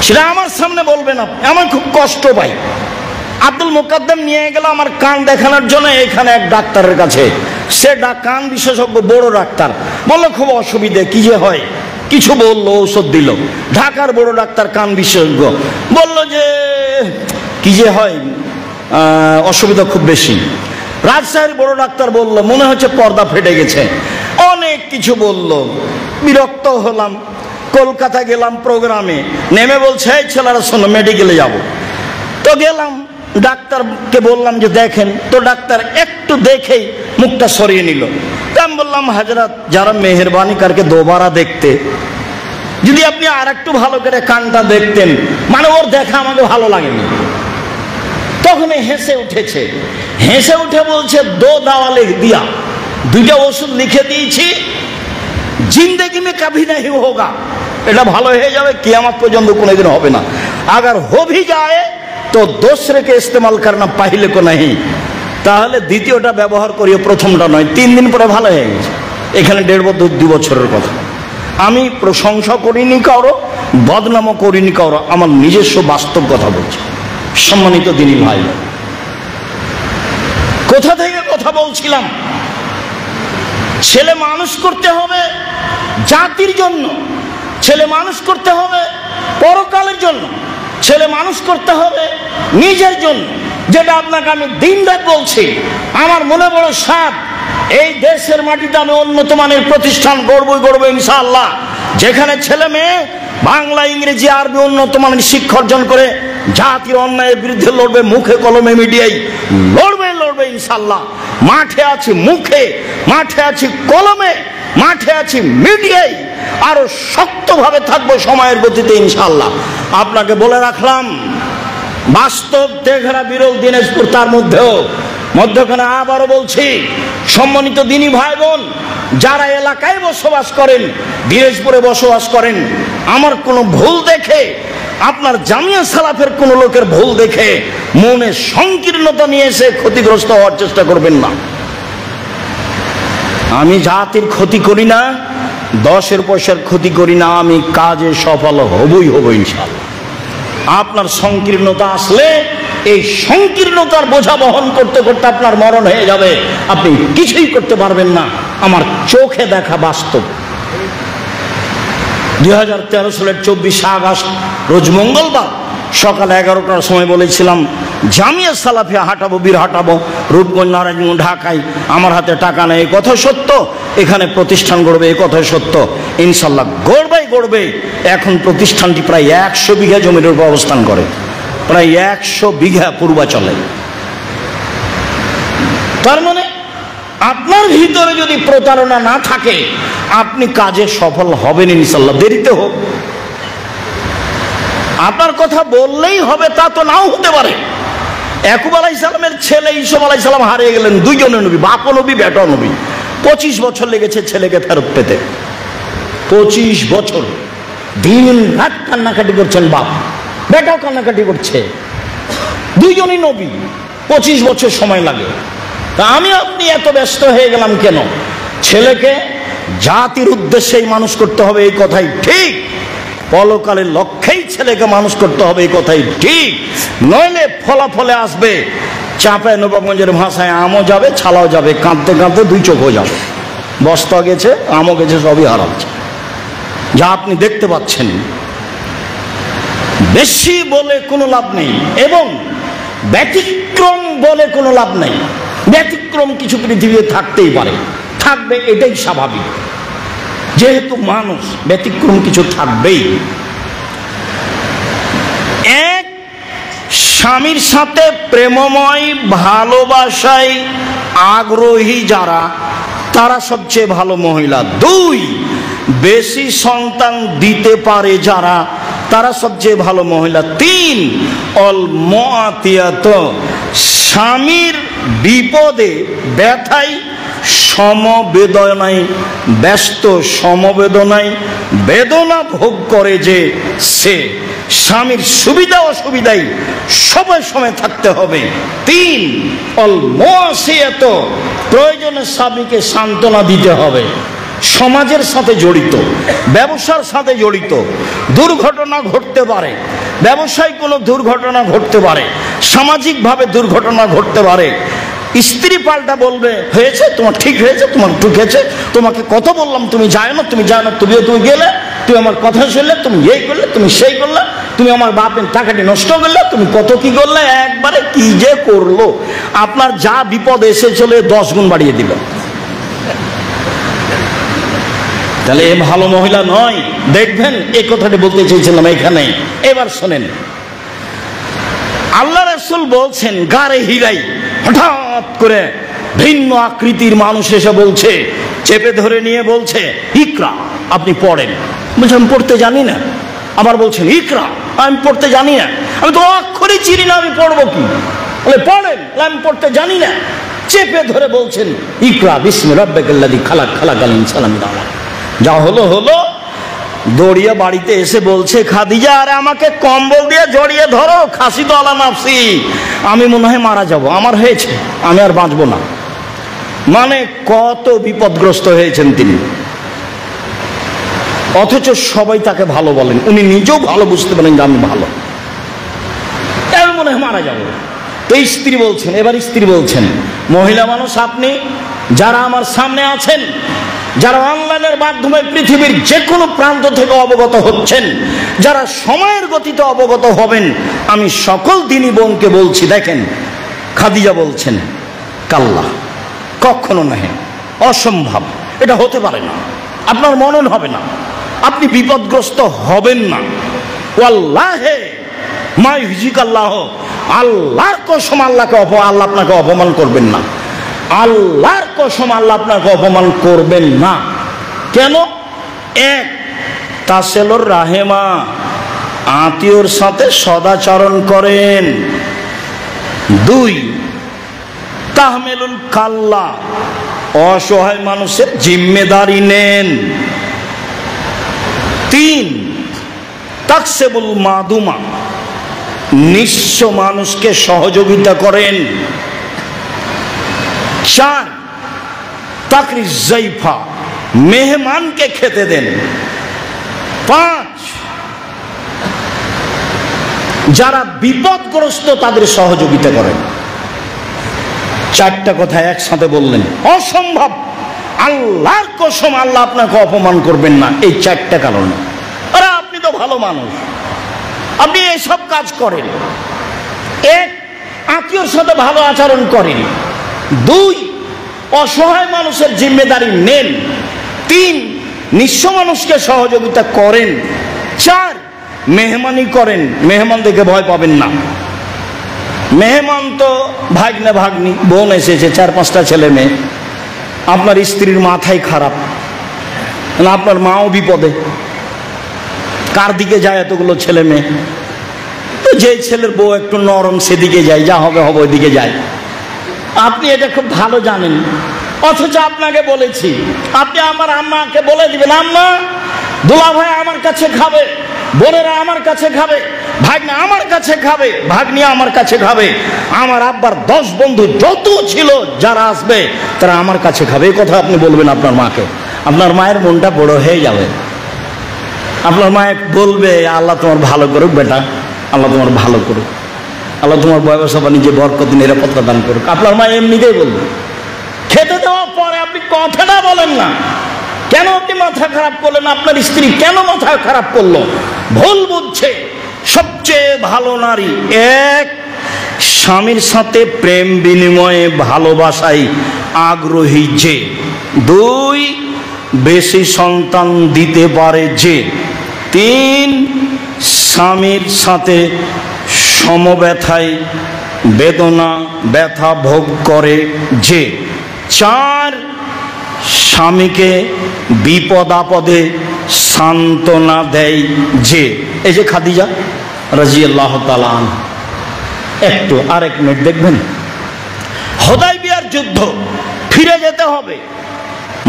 [SPEAKER 1] সেটা আমার সামনে বলবেন। আমার খুব কষ্ট পাই। আব্দুল মুকাদ্দম নিয়ে গেল আমার কান দেখানোর জন্য এখানে এক ডাক্তারের কাছে। সে কান বিশেষজ্ঞ, বড় ডাক্তার। বললো খুব অসুবিধে, কি যে হয়, কিছু বললো, ঔষধ দিল। ঢাকার বড় ডাক্তার, কান বিশেষজ্ঞ, বললো যে কি যে হয়, অসুবিধা খুব বেশি। রাজশাহীর বড় ডাক্তার বললো মনে হচ্ছে পর্দা ফেটে গেছে, অনেক কিছু বললো। বিরক্ত হলাম। কলকাতা গেলাম প্রোগ্রামে, নেমে বলছে এই ছেলেরা শোনো, মেডিকেলে যাব। তো গেলাম, ডাক্তারকে বললাম যে দেখেন, তো ডাক্তার একটু দেখেই মুখটা সরিয়ে নিল। তা আমি বললাম হাজরাত যারা মেহরবানি করকে দোবারা দেখতে, যদি আপনি আর একটু ভালো করে কানটা দেখতেন, মানে ওর দেখা আমাকে ভালো লাগেনি। তখন হেসে উঠেছে, হেসে উঠে বলছে দো দাওয়া লিখ দিয়া, 2টা ওষুধ লিখে দিয়েছি, জিন্দেগি মে কভি नहीं होगा, এটা ভালো হয়ে যাবে, কিয়ামত পর্যন্ত কোনোদিন হবে না। अगर हो भी जाए तो दूसरे के इस्तेमाल करना पहले को नहीं, তাহলে দ্বিতীয়টা ব্যবহার করিও, প্রথমটা নয়। 3 দিন পরে ভালো হয়ে গেছে। এখানে 1.5-2 বছরের কথা। আমি প্রশংসা করিনি কারো, বদনামও করিনি কারো, আমার নিজস্ব বাস্তব কথা বলছি। সম্মানিত দিনী ভাই, কোথা থেকে কথা বলছিলাম? ছেলে মানুষ করতে হবে জাতির জন্য, ছেলে মানুষ করতে হবে পরকালের জন্য, ছেলে মানুষ করতে হবে নিজের জন্য। যেটা আপনাকে আমি দিন রাত বলছি, আমার মনে বড় সাধ, এই দেশের মাটিতে আমি উন্নত মানের প্রতিষ্ঠান গড়বো ইনশাআল্লাহ, যেখানে ছেলে মেয়ে বাংলা, ইংরেজি, আরবি উন্নত মানের শিক্ষা অর্জন করে জাতির অন্যায়ের বিরুদ্ধে লড়বে, মুখে কলমে মিডিয়ায় লড়বে ইনশাআল্লাহ। মাঠে আছি মুখে, মাঠে আছি কলমে, মাঠে আছি মিডিয়ায়, আরো শক্তভাবে থাকবো সময়ের গতিতে ইনশাআল্লাহ। আপনাকে বলে রাখলাম, বাস্তব তেঘরা বিরল দিনাজপুর, তার মধ্যখানে আবারও বলছি, সম্মানিত দিনী ভাই বোন, যারা এলাকায় বসবাস করেন, দিনাজপুরে বসবাস করেন, আমার কোনো ভুল দেখে, আপনার জামিয়া সালাফের কোন লোকের ভুল দেখে মনে সংকীর্ণতা নিয়ে এসে ক্ষতিগ্রস্ত হওয়ার চেষ্টা করবেন না। আমি জাতির ক্ষতি করি না, 10 পয়সার ক্ষতি করি না, আমি কাজে সফল হবই ইনশাআল্লাহ। আপনার সংকীর্ণতা আসলে এই সংকীর্ণতার বোঝা বহন করতে করতে আপনার মরণ হয়ে যাবে, আপনি কিছুই করতে পারবেন না। আমার চোখে দেখা বাস্তব। 2013 সালের 24 আগস্ট রোজ মঙ্গলবার সকাল 11টার সময় বলেছিলাম জামিয়া সালাফিয়া হাঁটাবো, বীর হাঁটাবো, রূপগঞ্জ, নারায়ণগঞ্জ, ঢাকায়। আমার হাতে টাকা নেই, এই কথা সত্য। এখানে প্রতিষ্ঠান গড়বে, এই কথা সত্য। ইনশাল্লাহ গড়বে। এখন প্রতিষ্ঠানটি প্রায় 100 বিঘা জমির উপর অবস্থান করে, প্রায় 100 বিঘা পূর্বাচলে। তার মানে আপনার ভিতরে যদি প্রতারণা না থাকে, আপনি কাজে সফল হবেন ইনশাল্লাহ, দেরিতে হোক। আপনার কথা বললেই হবে তা তো নাও হতে পারে। ইয়াকুব আলাইহিস সালামের ছেলে ইউসুফ আলাইহিস সালাম হারিয়ে গেলেন, দুইজনের নবী, বাপও নবী বেটাও নবী। 25 বছর লেগেছে ছেলেকে ফেরত পেতে। 25 বছর দিন রাত কান্নাকাটি করছেন বাপ, বেটাও কান্নাকাটি করছে, দুইজনই নবী, 25 বছর সময় লাগে। তা আমি আপনি এত ব্যস্ত হয়ে গেলাম কেন? ছেলেকে জাতির উদ্দেশ্যেই মানুষ করতে হবে এই কথাই ঠিক, পরকালের লক্ষ্যেই ছেলেকে মানুষ করতে হবে এই কথাই ঠিক। নইলে ফলাফলে আসবে চাঁপাই নবাবগঞ্জের ভাষায় আমও যাবে ছালাও যাবে, কাঁদতে কাঁদতে দুই চোখও যাবে, বস্তা গেছে আমও গেছে, সবই হারাচ্ছে, যা আপনি দেখতে পাচ্ছেন। বেশি বলে কোনো লাভ নেই এবং ব্যতিক্রম বলে কোনো লাভ নেই। ব্যতিক্রম কিছু পৃথিবীতে থাকতেই পারে, থাকবে, এটাই স্বাভাবিক, যেহেতু মানুষ, ব্যতিক্রম কিছু থাকবেই। এক, স্বামীর সাথে প্রেমময় ভালোবাসায় আগ্রহী যারা, তারা সবচেয়ে ভালো মহিলা। 2, বেশি সন্তান দিতে পারে যারা, তারা সবচেয়ে ভালো মহিলা। 3, অল মুআতিয়াত, স্বামীর বিপদে ব্যথায় সমবেদনায় ব্যস্ত, সমবেদনায় বেদনা ভোগ করে যে সে, স্বামীর সুবিধা অসুবিধায় সময় সময় থাকতে হবে। 3, অল মুআসিয়াত, প্রয়োজনে স্বামীকে সান্ত্বনা দিতে হবে। সমাজের সাথে জড়িত, ব্যবসার সাথে জড়িত, দুর্ঘটনা ঘটতে পারে, ব্যবসায় কোনো দুর্ঘটনা ঘটতে পারে, সামাজিকভাবে দুর্ঘটনা ঘটতে পারে। স্ত্রী পাল্টা বলবে হয়েছে তোমার, ঠিক হয়েছে তোমার, ঠিক হয়েছে, তোমাকে কত বললাম তুমি যাও না, তুমি যাও না, তুমি গেলে, তুমি আমার কথা শুনলে, তুমি এই করলে, তুমি সেই করলে, তুমি আমার বাপের টাকাটি নষ্ট করলে, তুমি কত কি করলে, একবারে কি যে করলো, আপনার যা বিপদ এসেছিল 10 গুণ বাড়িয়ে দিল। তাহলে এ ভালো মহিলা নয়। দেখবেন এই কথাটি বলতে চেয়েছিলাম এখানে। এবার শোনেন, আল্লাহ রাসূল বলছেন গারে হিরাই হঠাৎ করে ভিন্ন আকৃতির মানুষ এসে বলছে, চেপে ধরে নিয়ে বলছে ইকরা, আপনি পড়েন। বলছে আমি পড়তে জানি না। আবার বলছেন ইকরা, আমি পড়তে জানি না, আমি তো অক্ষরই চিনি না, আমি পড়বো কি? বলে পড়েন, আমি পড়তে জানি না। চেপে ধরে বলছেন ইকরা বিসমি রাব্বিকাল্লাযী খালাক, খালাকাল ইনসানা মিন আলাক। যা হলো হলো, দৌড়িয়ে বাড়িতে এসে বলছে খাদিজা, আরে আমাকে কম্বল দিয়ে জড়িয়ে ধরো, খাসি তো আলা নাফসি, আমি মনে হয় মারা যাব, আমার হয়েছে, আমি আর বাঁচবো না। মানে কত বিপদগ্রস্ত হয়েছেন তিনি, অথচ সবাই তাকে ভালো বলেন, উনি নিজেও ভালো বুঝতে পারেন যে আমি ভালো, আমি মনে হয় মারা যাব। এই স্ত্রী বলছেন, এবার স্ত্রী বলছেন, মহিলা মানুষ আপনি যারা আমার সামনে আছেন, যারা অনলাইনের মাধ্যমে পৃথিবীর যে কোনো প্রান্ত থেকে অবগত হচ্ছেন, যারা সময়ের গতিতে অবগত হবেন, আমি সকল দিনী বোনকে বলছি, দেখেন খাদিজা বলছেন কাল্লা, কখনো নহে, অসম্ভব, এটা হতে পারে না, আপনার মনন হবে না, আপনি বিপদগ্রস্ত হবেন না। ওয়াল্লাহে মা ইউজিকাল্লাহ, আল্লাহর কসম, আল্লাহ আপনাকে অপমান করবেন না, আল্লাহর কসম আল্লাহ আপনাকে অপমান করবেন না। কেন? 1, তাসেলুর রাহেমা, আত্মীয়র সাথে সদাচরণ করেন। 2, তাহমেলুল কাল্লা, অসহায় মানুষের জিম্মেদারি নেন। 3, তাকসেবুল মাদুমা, নিঃস্ব মানুষকে সহযোগিতা করেন। 4, তাকরি জাইফা, মেহমানকে খেতে দেন। 5, যারা বিপদগ্রস্ত তাদের সহযোগিতা করেন। 4টা কথা একসাথে বললেন, অসম্ভব, আল্লাহর কসম আল্লাহ আপনাকে অপমান করবেন না, এই 4টা কারণ। আরে আপনি তো ভালো মানুষ, আপনি এইসব কাজ করেন। 1, আত্মীয়র সাথে ভালো আচরণ করেন। 2, অসহায় মানুষের জিম্মেদারি নেন। 3, নিঃস্ব মানুষকে সহযোগিতা করেন। 4, মেহমানি করেন, মেহমান দেখে ভয় পাবেন না। মেহমান তো ভাগ্নে ভাগ্নি, বোন এসেছে, 4-5টা ছেলে মেয়ে, আপনার স্ত্রীর মাথায় খারাপ, আপনার মাও বিপদে, কার দিকে যায় এতগুলো ছেলে মেয়ে? তো যে ছেলের বউ একটু নরম সেদিকে যায়, যা হবে হবে ওইদিকে যায়। আপনি এটা খুব ভালো জানেন, অথচ আপনাকে বলেছি, আপনি আমার আম্মাকে বলে দিবেন, আম্মা দুলা ভাই আমার কাছে খাবে, বোনেরা আমার কাছে খাবে, ভাগ্নে আমার কাছে খাবে, ভাগ্নি আমার কাছে খাবে, আমার আব্বার 10 বন্ধু যত ছিল যারা আসবে তারা আমার কাছে খাবে। এই কথা আপনি বলবেন আপনার মাকে। আপনার মায়ের মনটা বড় হয়ে যাবে। আপনার মায়ে বলবে, আল্লাহ তোমার ভালো করুক বেটা, আল্লাহ তোমার ভালো করুক, আল্লাহ তোমার ব্যবসা বাণিজ্যে বরকত নিরাপত্তা দান করুক। আপনার মা এমনিতেই বলবে। খেতে দেওয়ার পরে আপনি কথাটা বলেন না, কেন আপনি মাথা খারাপ করলেন? আপনার স্ত্রী কেন মাথা খারাপ করলো? ভুল বুঝছে। সবচেয়ে ভালো নারী, এক, স্বামীর সাথে প্রেম বিনিময়ে ভালোবাসায় আগ্রহী যে, 2, বেশি সন্তান দিতে পারে যে, 3, স্বামীর সাথে সমব্যথায় বেদনা ব্যথা ভোগ করে যে, 4, স্বামীকে বিপদ আপদে সান্ত্বনা দেয় যে। এই যে খাদিজা রাদিয়াল্লাহু তাআলা আনহা। একটু আরেক মিনিট দেখবেন, হুদায়বিয়ার যুদ্ধ, ফিরে যেতে হবে,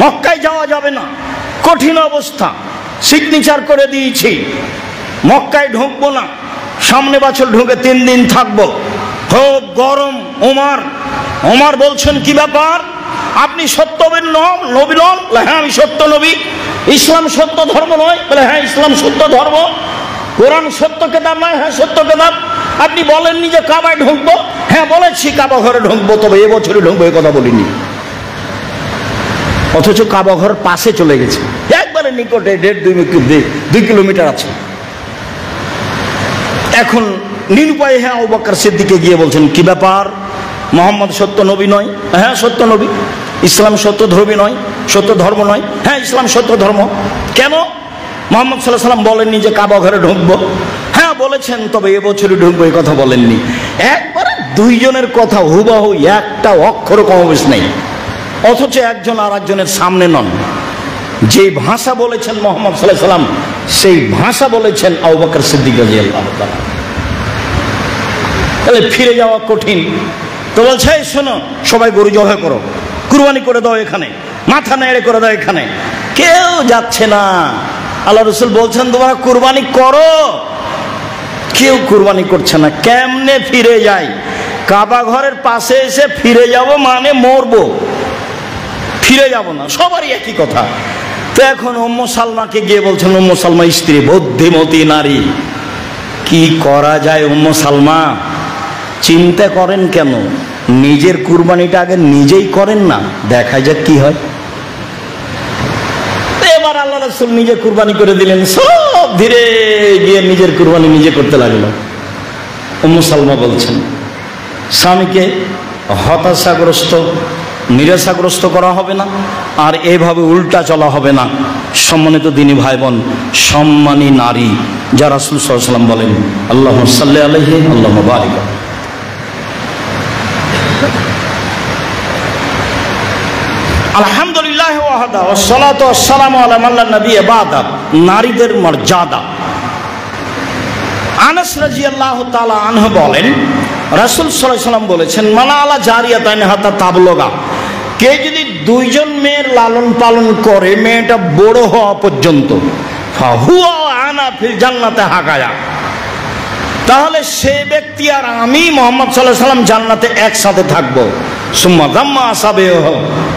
[SPEAKER 1] মক্কায় যাওয়া যাবে না, কঠিন অবস্থা, সিগনেচার করে দিয়েছি, মক্কায় ঢুকবো না, সামনে বছর ঢুকে 3 দিন থাকবো, খুব গরম। ওমর বলছেন, কি ব্যাপার, আপনি সত্য নবী নন? হ্যাঁ আমি সত্য নবী। ইসলাম সত্য ধর্ম নয়? বলে হ্যাঁ ইসলাম সত্য ধর্ম। কোরআন সত্য কেতাব নয়? হ্যাঁ সত্য কেতাব। আপনি বলেননি যে কাবায় ঢুকবো? হ্যাঁ বলেছি কাবা ঘরে ঢুকবো, তবে এবছরই ঢুকবো, এই কথা বলিনি। অথচ কাবা ঘর পাশে চলে গেছে, একবারে নিকটে, 1.5-2 কিলোমিটার আছে। এখন নিরুপায় হ্যাঁ আবু বকর সিদ্দিকে গিয়ে বলছেন, কি ব্যাপার, মোহাম্মদ সত্য নবী নয়? হ্যাঁ সত্য নবী। ইসলাম সত্য ধর্মী নয়, সত্য ধর্ম নয়? হ্যাঁ ইসলাম সত্য ধর্ম। কেন? মোহাম্মদ সাল্লাল্লাহু আলাইহি ওয়াসাল্লাম বলেননি যে কাবা ঘরে ঢুকবো? হ্যাঁ বলেছেন, তবে এবছরই ঢুকবো, এই কথা বলেননি। একবারে দুইজনের কথা হুবহু, একটা অক্ষর কমবেশ নেই। অথচ একজন আর একজনের সামনে নন। যে ভাষা বলেছেন মোহাম্মদ সাল্লাল্লাহু আলাইহি ওয়াসাল্লাম, সেই ভাষা বলেছেন আবু বকর সিদ্দিক রাদিয়াল্লাহু তাআলা। তাহলে ফিরে যাওয়া কঠিন। তো বলছে, শোনো সবাই গরু জবাই করো, কুরবানি করে দাও, এখানে মাথা নেড়ে করে দাও, এখানে কেউ যাচ্ছে না। আল্লাহ রাসূল বলছেন তোমরা কুরবানি করো, কেউ কুরবানি করছে না। কেমনে ফিরে যাই? কাবা ঘরের পাশে এসে ফিরে যাব মানে মরবো, ফিরে যাব না, সবারই একই কথা। তো এখন উম্মু সালমাকে গিয়ে বলছেন, উম্মু সালমা স্ত্রী, বুদ্ধিমতী নারী, কি করা যায় উম্মু সালমা? চিন্তা করেন কেন? নিজের কুরবানিটা আগে নিজেই করেন না, দেখা যাক কি হয়। এবার আল্লাহ রাসূল নিজে কুরবানি করে দিলেন, সব ধীরে গিয়ে নিজের কুরবানি নিজে করতে লাগলো। উম্মু সালমা বলছেন, স্বামীকে হতাশাগ্রস্ত নিরাশাগ্রস্ত করা হবে না, আর এইভাবে উল্টা চলা হবে না। সম্মানিত দিনী ভাই বোন, সম্মানী নারী যা রাসূল সাল্লাল্লাহু আলাইহি ওয়াসাল্লাম বলেন, আল্লাহুম্মা সাল্লি আলাইহি আল্লাহুম্মা বারিক। আলহামদুলিল্লাহ ওয়াহদা ওয়াসসালাতু ওয়াসসালামু আলা মান লা নাবিয়্যা বা'দা। নারীদের মর্যাদা। আনাস রাদিয়াল্লাহু তাআলা আনহু বলেন, রাসূল সাল্লাল্লাহু আলাইহি ওয়াসাল্লাম বলেছেন, মানা আলা জারিয়াতাইন হাত্তা তাবলুগা, কে যদি 2 মেয়ের লালন পালন করে মেয়েটা বড় হওয়া পর্যন্ত, ফাহুয়া আনা ফিল জান্নাতে হাকায়া, তাহলে সে ব্যক্তি আর আমি মুহাম্মদ সাল্লাল্লাহু আলাইহি ওয়াসাল্লাম জান্নাতে একসাথে থাকবো। সুম্মা দাম্মা আসাবেহ,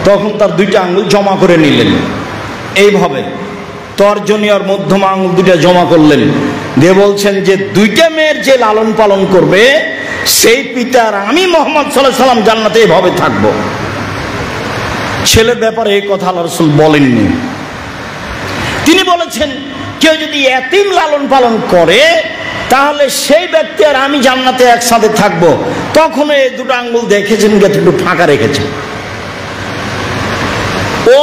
[SPEAKER 1] তখন তার 2টা আঙ্গুল জমা করে নিলেন, এইভাবে তর্জনী আর মধ্যমা আঙ্গুল 2টা জমা করলেন, দিয়ে বলছেন যে 2টা মেয়ের যে লালন পালন করবে সেই পিতার আমি মুহাম্মদ সাল্লাল্লাহু আলাইহি ওয়াসাল্লাম জান্নাতে এইভাবে থাকবো। ছেলের ব্যাপারে এই কথা আল্লাহ রাসূল বলেননি। তিনি বলেছেন, কেউ যদি এতিম লালন পালন করে তাহলে সেই ব্যক্তি আর আমি জান্নাতে একসাথে থাকবো। তখন এই 2টা আঙ্গুল দেখেছেন একটু ফাঁকা রেখেছে, ও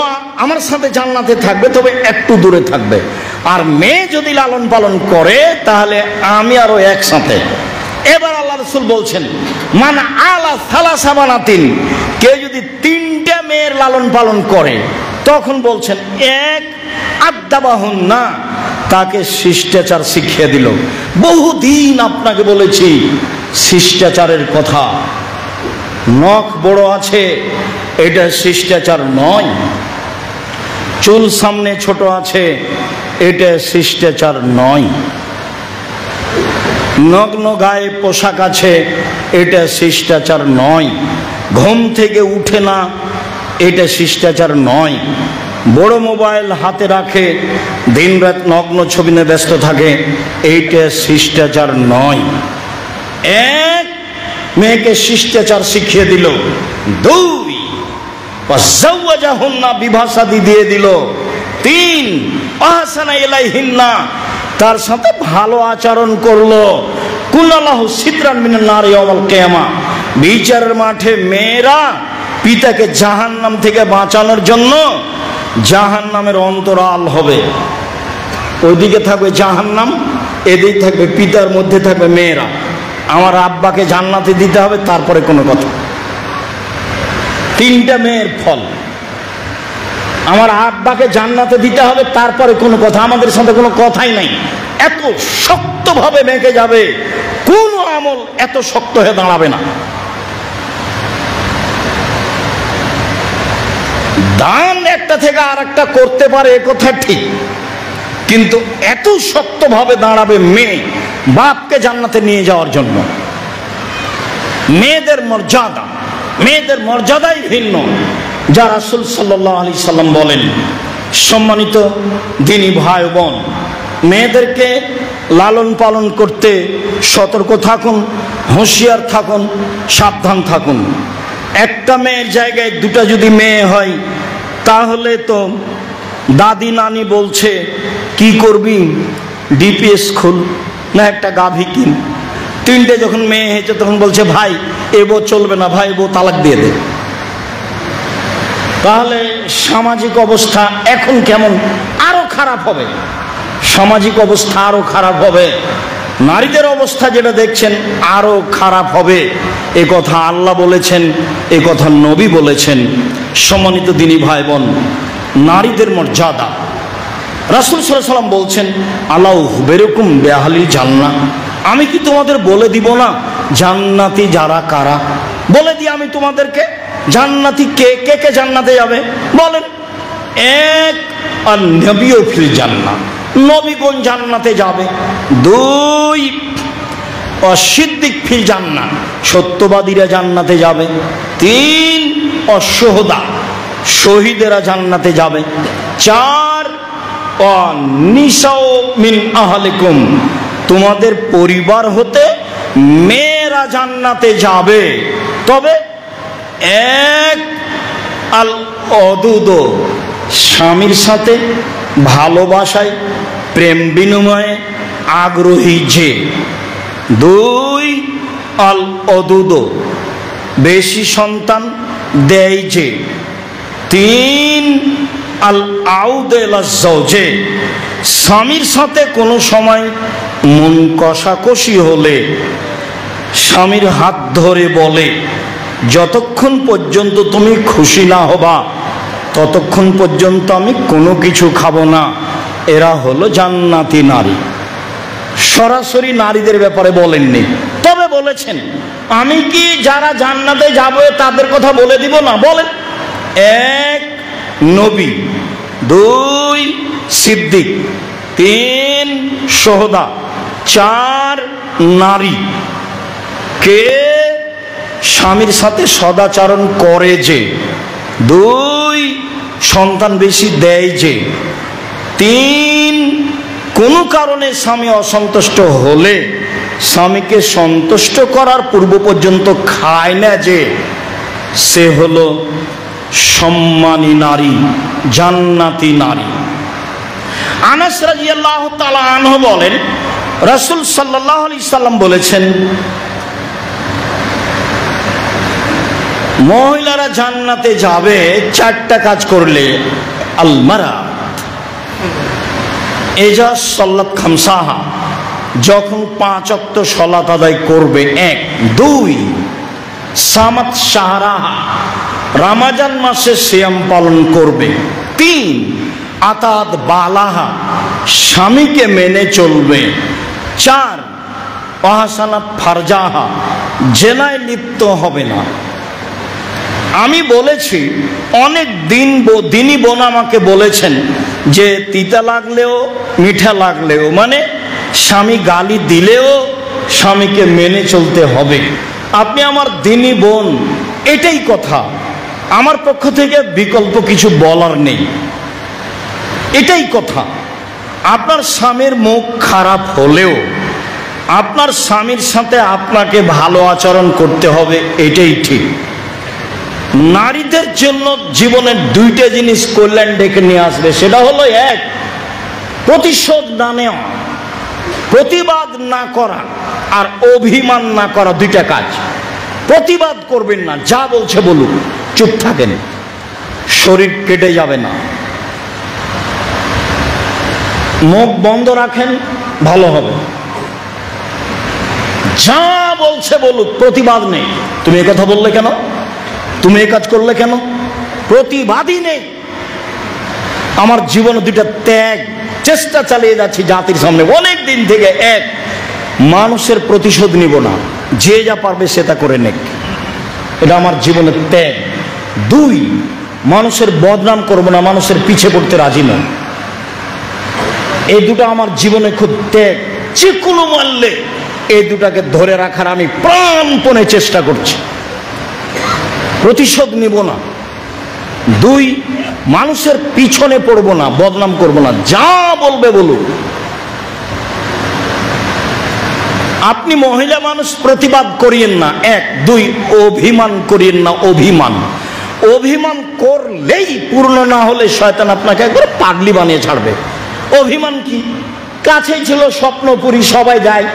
[SPEAKER 1] আমার সাথে জান্নাতে থাকবে, তবে একটু দূরে থাকবে। আর মেয়ে যদি লালন পালন করে তাহলে আমি আরো একসাথে। এবার আল্লাহ রাসূল বলছেন, মান আলা সালাসা বানাতিন, কেউ যদি 3টা মেয়ের লালন পালন করে, তখন বলছেন, 1 আদাবাহুন্না, তাকে শিষ্টাচার শিখিয়ে দিল। বহুদিন আপনাকে বলেছি শিষ্টাচারের কথা। নখ বড় আছে, এটা শিষ্টাচার নয়। চুল সামনে ছোট আছে, এটা শিষ্টাচার নয়। নগ্ন গায়ে পোশাক আছে, এটা শিষ্টাচার নয়। ঘুম থেকে উঠে না, এটা শিষ্টাচার নয়। বড় মোবাইল হাতে রাখে, দিনরাত নগ্ন ছবি নিয়ে ব্যস্ত থাকে, এইটা শিষ্টাচার নয়। এক, মেয়েকে শিষ্টাচার শিখিয়ে দিল। দুই, বিবাহ শাদী দিয়ে দিল। তিন, আহসানা ইলাইহিন্না, তার সাথে ভালো আচরণ করলো। কুল্লাল্লাহু সিতরান মিনান নার ইয়াউমাল কিয়ামা, বিচারের মাঠে মেয়েরা পিতাকে জাহান্নাম থেকে বাঁচানোর জন্য জাহান্নামের অন্তরাল হবে। ওইদিকে থাকবে জাহান্নাম, এদিকে থাকবে পিতার মধ্যে থাকবে মেয়েরা। আমার আব্বাকে জান্নাতে দিতে হবে, তারপরে কোনো কথা। তিনটা মেয়ের ফল, আমার আব্বাকে জান্নাতে দিতে হবে, তারপরে কোনো কথা। আমাদের সাথে কোনো কথাই নাই। এত শক্তভাবে মেখে যাবে, কোন আমল এত শক্ত হয়ে দাঁড়াবে না। দান একটা থেকে আর একটা করতে পারে, এ কথা ঠিক, কিন্তু এত শক্তভাবে দাঁড়াবে মেয়ে বাপকে জান্নাতে নিয়ে যাওয়ার জন্য। মেয়েদের মর্যাদা, মেয়েদের মর্যাদাই ভিন্ন, যা রাসূল সাল্লাল্লাহু আলাইহি সাল্লাম বলেন। সম্মানিত দিনী ভাই বোন, মেয়েদেরকে লালন পালন করতে সতর্ক থাকুন, হুঁশিয়ার থাকুন, সাবধান থাকুন। একটা মেয়ের জায়গায় দুটা যদি মেয়ে হয়, তাহলে তো দাদি নানি বলছে কি করবি, ডিপিএস খুল না একটা গাভী কিন। তিনটে যখন মেয়ে হয়েছে তখন বলছে ভাই এ বউ চলবে না, ভাই বউ তালাক দিয়ে দে। তাহলে সামাজিক অবস্থা এখন কেমন, আরো খারাপ হবে। সামাজিক অবস্থা আরো খারাপ হবে, নারীদের অবস্থা যেটা দেখছেন আরো খারাপ হবে। এ কথা আল্লাহ বলেছেন, এ কথা নবী বলেছেন। সম্মানিত দিনী ভাই বোন, নারীদের মর্যাদা, রাসূল সাল্লাল্লাহু আলাইহি সাল্লাম বলছেন আল্লাহ বেরকম বেহালি জান্নাত, আমি কি তোমাদের বলে দিব না জান্নাতি যারা কারা? বলে দিই আমি তোমাদেরকে, জান্নাতি কে কে কে জান্নাতে যাবে বলেন। এক, আর নবীও ফিল জান্নাত, নবীগণ জান্নাতে যাবে। দুই, অসিদ্দিক ফিল জান্নাত, সত্যবাদীরা জান্নাতে যাবে। তিন, অশুহাদা, শহীদেরা জান্নাতে যাবে। চার, অনিসাও মিন আহলিকুম, তোমাদের পরিবার হতে মেয়েরা জান্নাতে যাবে। তবে এক, আল অদুদ, স্বামীর সাথে ভালোবাসায় প্রেম বিনিময়ে আগ্রহী যে। দুই, আল অদুদ, বেশি সন্তান দেয় যে। তিন, আল আউদেলা জওজে, স্বামীর সাথে কোনো সময় মন কষাকষি হলে স্বামীর হাত ধরে বলে যতক্ষণ পর্যন্ত তুমি খুশি না হবা ততক্ষণ পর্যন্ত আমি কোনো কিছু খাবো না। এরা হলো জান্নাতি নারী। সরাসরি নারীদের ব্যাপারে বলেননি, তবে বলেছেন আমি কি যারা জান্নাতে যাবে তাদের কথা বলে দিব না? বলেন। এক, নবী। দুই, সিদ্দিক। তিন, শুহাদা। চার, নারী। কে স্বামীর সাথে সদাচরণ করে যে। দুই, সন্তান বেশি দেয় যে। তিন, কোনো কারণে স্বামী অসন্তুষ্ট হলে স্বামীকে সন্তুষ্ট করার পূর্ব পর্যন্ত খায় না যে, সে হলো সম্মানী নারী, জান্নাতি নারী। আনাস রাদিয়াল্লাহু তাআলা আনহু বলেন রাসূল সাল্লাল্লাহু আলাইহি সাল্লাম বলেছেন মহিলারা জান্নাতে যাবে চারটা কাজ করলে। আল মারাত এজা সাল্লাত খামসাহা, যখন 5 ওয়াক্ত সালাত আদায় করবে। এক। দুই, সামাত শাহরাহা, রমজান মাসে সিয়াম পালন করবে। তিন, আতাত বালাহা, স্বামীকে মেনে চলবে। 4 ওয়াহসানাত ফারজাহা, জেনায় লিপ্ত হবে না। আমি বলেছি অনেক দিনই বোন আমাকে বলেছেন যে তিতা লাগলেও মিঠা লাগলেও, মানে স্বামী গালি দিলেও স্বামীকে মেনে চলতে হবে। আপনি আমার দিনী বোন, এটাই কথা। আমার পক্ষ থেকে বিকল্প কিছু বলার নেই, এটাই কথা। আপনার স্বামীর মুখ খারাপ হলেও আপনার স্বামীর সাথে আপনাকে ভালো আচরণ করতে হবে, এটাই ঠিক। নারীদের জন্য জীবনের 2টা জিনিস কল্যাণ ডেকে নিয়ে আসবে, সেটা হলো 1 প্রতিশোধ না নেওয়া, প্রতিবাদ না করা, আর অভিমান না করা। 2টা কাজ। প্রতিবাদ করবেন না, যা বলছে বলুক, চুপ থাকেন, শরীর কেটে যাবে না। মুখ বন্ধ রাখেন, ভালো হবে। যা বলছে বলুক, প্রতিবাদ নেই। তুমি এই কথা বললে কেন, তুমি এই কাজ করলে কেন, প্রতিবাদই নেই। আমার জীবনে 2টা ত্যাগ, চেষ্টা চালিয়ে যাচ্ছি জাতির সামনে অনেক দিন থেকে। 1 মানুষের প্রতিশোধ নিব না, যে যা পারবে সেটা করে নেক, এটা আমার জীবনের ত্যাগ। 2 মানুষের বদনাম করব না, মানুষের পিছে পড়তে রাজি নয়। এই 2টা আমার জীবনে খুব ত্যাগ। যে কোনো মূল্যে এই 2টাকে ধরে রাখার আমি প্রাণপণে চেষ্টা করছি। প্রতিশোধ নিব না। 2 মানুষের পিছনে পড়ব না, বদনাম করব না, যা বলবে বলুক। আপনি মহিলা মানুষ, প্রতিবাদ করিয়েন না। 1 2 অভিমান করিয়েন না। অভিমান করলেই, পূর্ণ না হলে শয়তান আপনাকে একবার পাগলি বানিয়ে ছাড়বে। অভিমান কি? কাছেই ছিল স্বপ্নপুরী, সবাই যায়,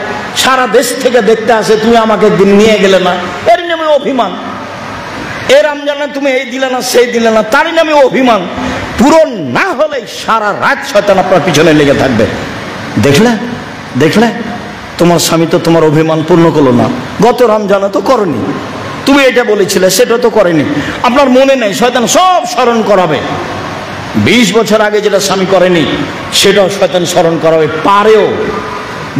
[SPEAKER 1] সারা দেশ থেকে দেখতে আসে, তুমি আমাকে একদিন নিয়ে গেলে না, এর নামে অভিমান। এ রমজানে তুমি এই দিলে না, সেই দিলে না, তারই নামে অভিমান। পূরণ না হলে সারা রাত শয়তান আপনার পিছনে লেগে থাকবে। দেখলে তোমার স্বামী তো তোমার অভিমান পূর্ণ করলো না, গত রমজানে তো করনি, তুমি এটা বলেছিলে, সেটা তো করেনি, আপনার মনে নেই। শয়তান সব স্মরণ করাবে। 20 বছর আগে যেটা স্বামী করেনি সেটাও শয়তান স্মরণ করাবে, পারেও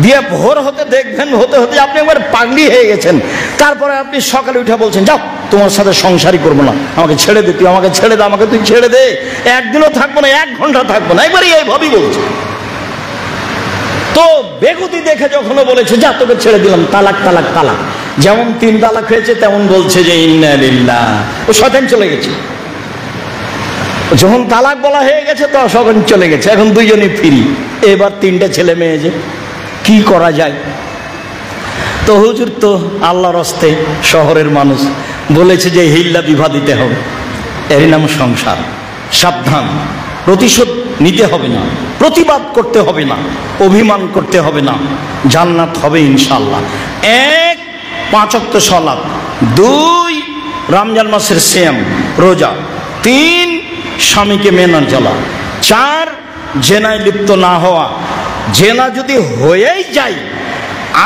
[SPEAKER 1] দিয়ে ভোর হতে দেখবেন, হতে হতে আপনি একবার পাগলি হয়ে গেছেন। তারপরে আপনি সকালে উঠে বলছেন, যাও তোমার সাথে সংসারই করবো না, আমাকে ছেড়ে দে, তুই আমাকে ছেড়ে দে, আমাকে তুই ছেড়ে দে। 1 দিনও থাকবো না, 1 ঘন্টা থাকবো না, একবারই এইভাবেই বলছে। তো বেগুতি দেখে যখন বলেছে, যা তোকে ছেড়ে দিলাম, তালাক তালাক তালাক, যেমন 3 তালাক হয়েছে তেমন বলছে যে ইন্না লিল্লাহ, ও শয়তান চলে গেছে। যখন তালাক বলা হয়ে গেছে তো শয়তান চলে গেছে, এখন 2 জনই ফ্রি। এবার 3টে ছেলে মেয়ে, যে কি করা যায়? তো হুজুর তো আল্লাহর হস্তে শহরের মানুষ, বলেছে যে হিল্লা বিবাহ দিতে হবে, এর নাম সংসার। সাবধান, প্রতিশোধ নিতে হবে না, প্রতিবাদ করতে হবে না, অভিমান করতে হবে না, জান্নাত হবে ইনশাআল্লাহ। 1 5 ওয়াক্ত সালাত, 2 রমজান মাসের সিয়াম রোজা, 3 স্বামীকে মেনে চলা, 4 জেনায় লিপ্ত না হওয়া। জেনা যদি হয়েই যায়,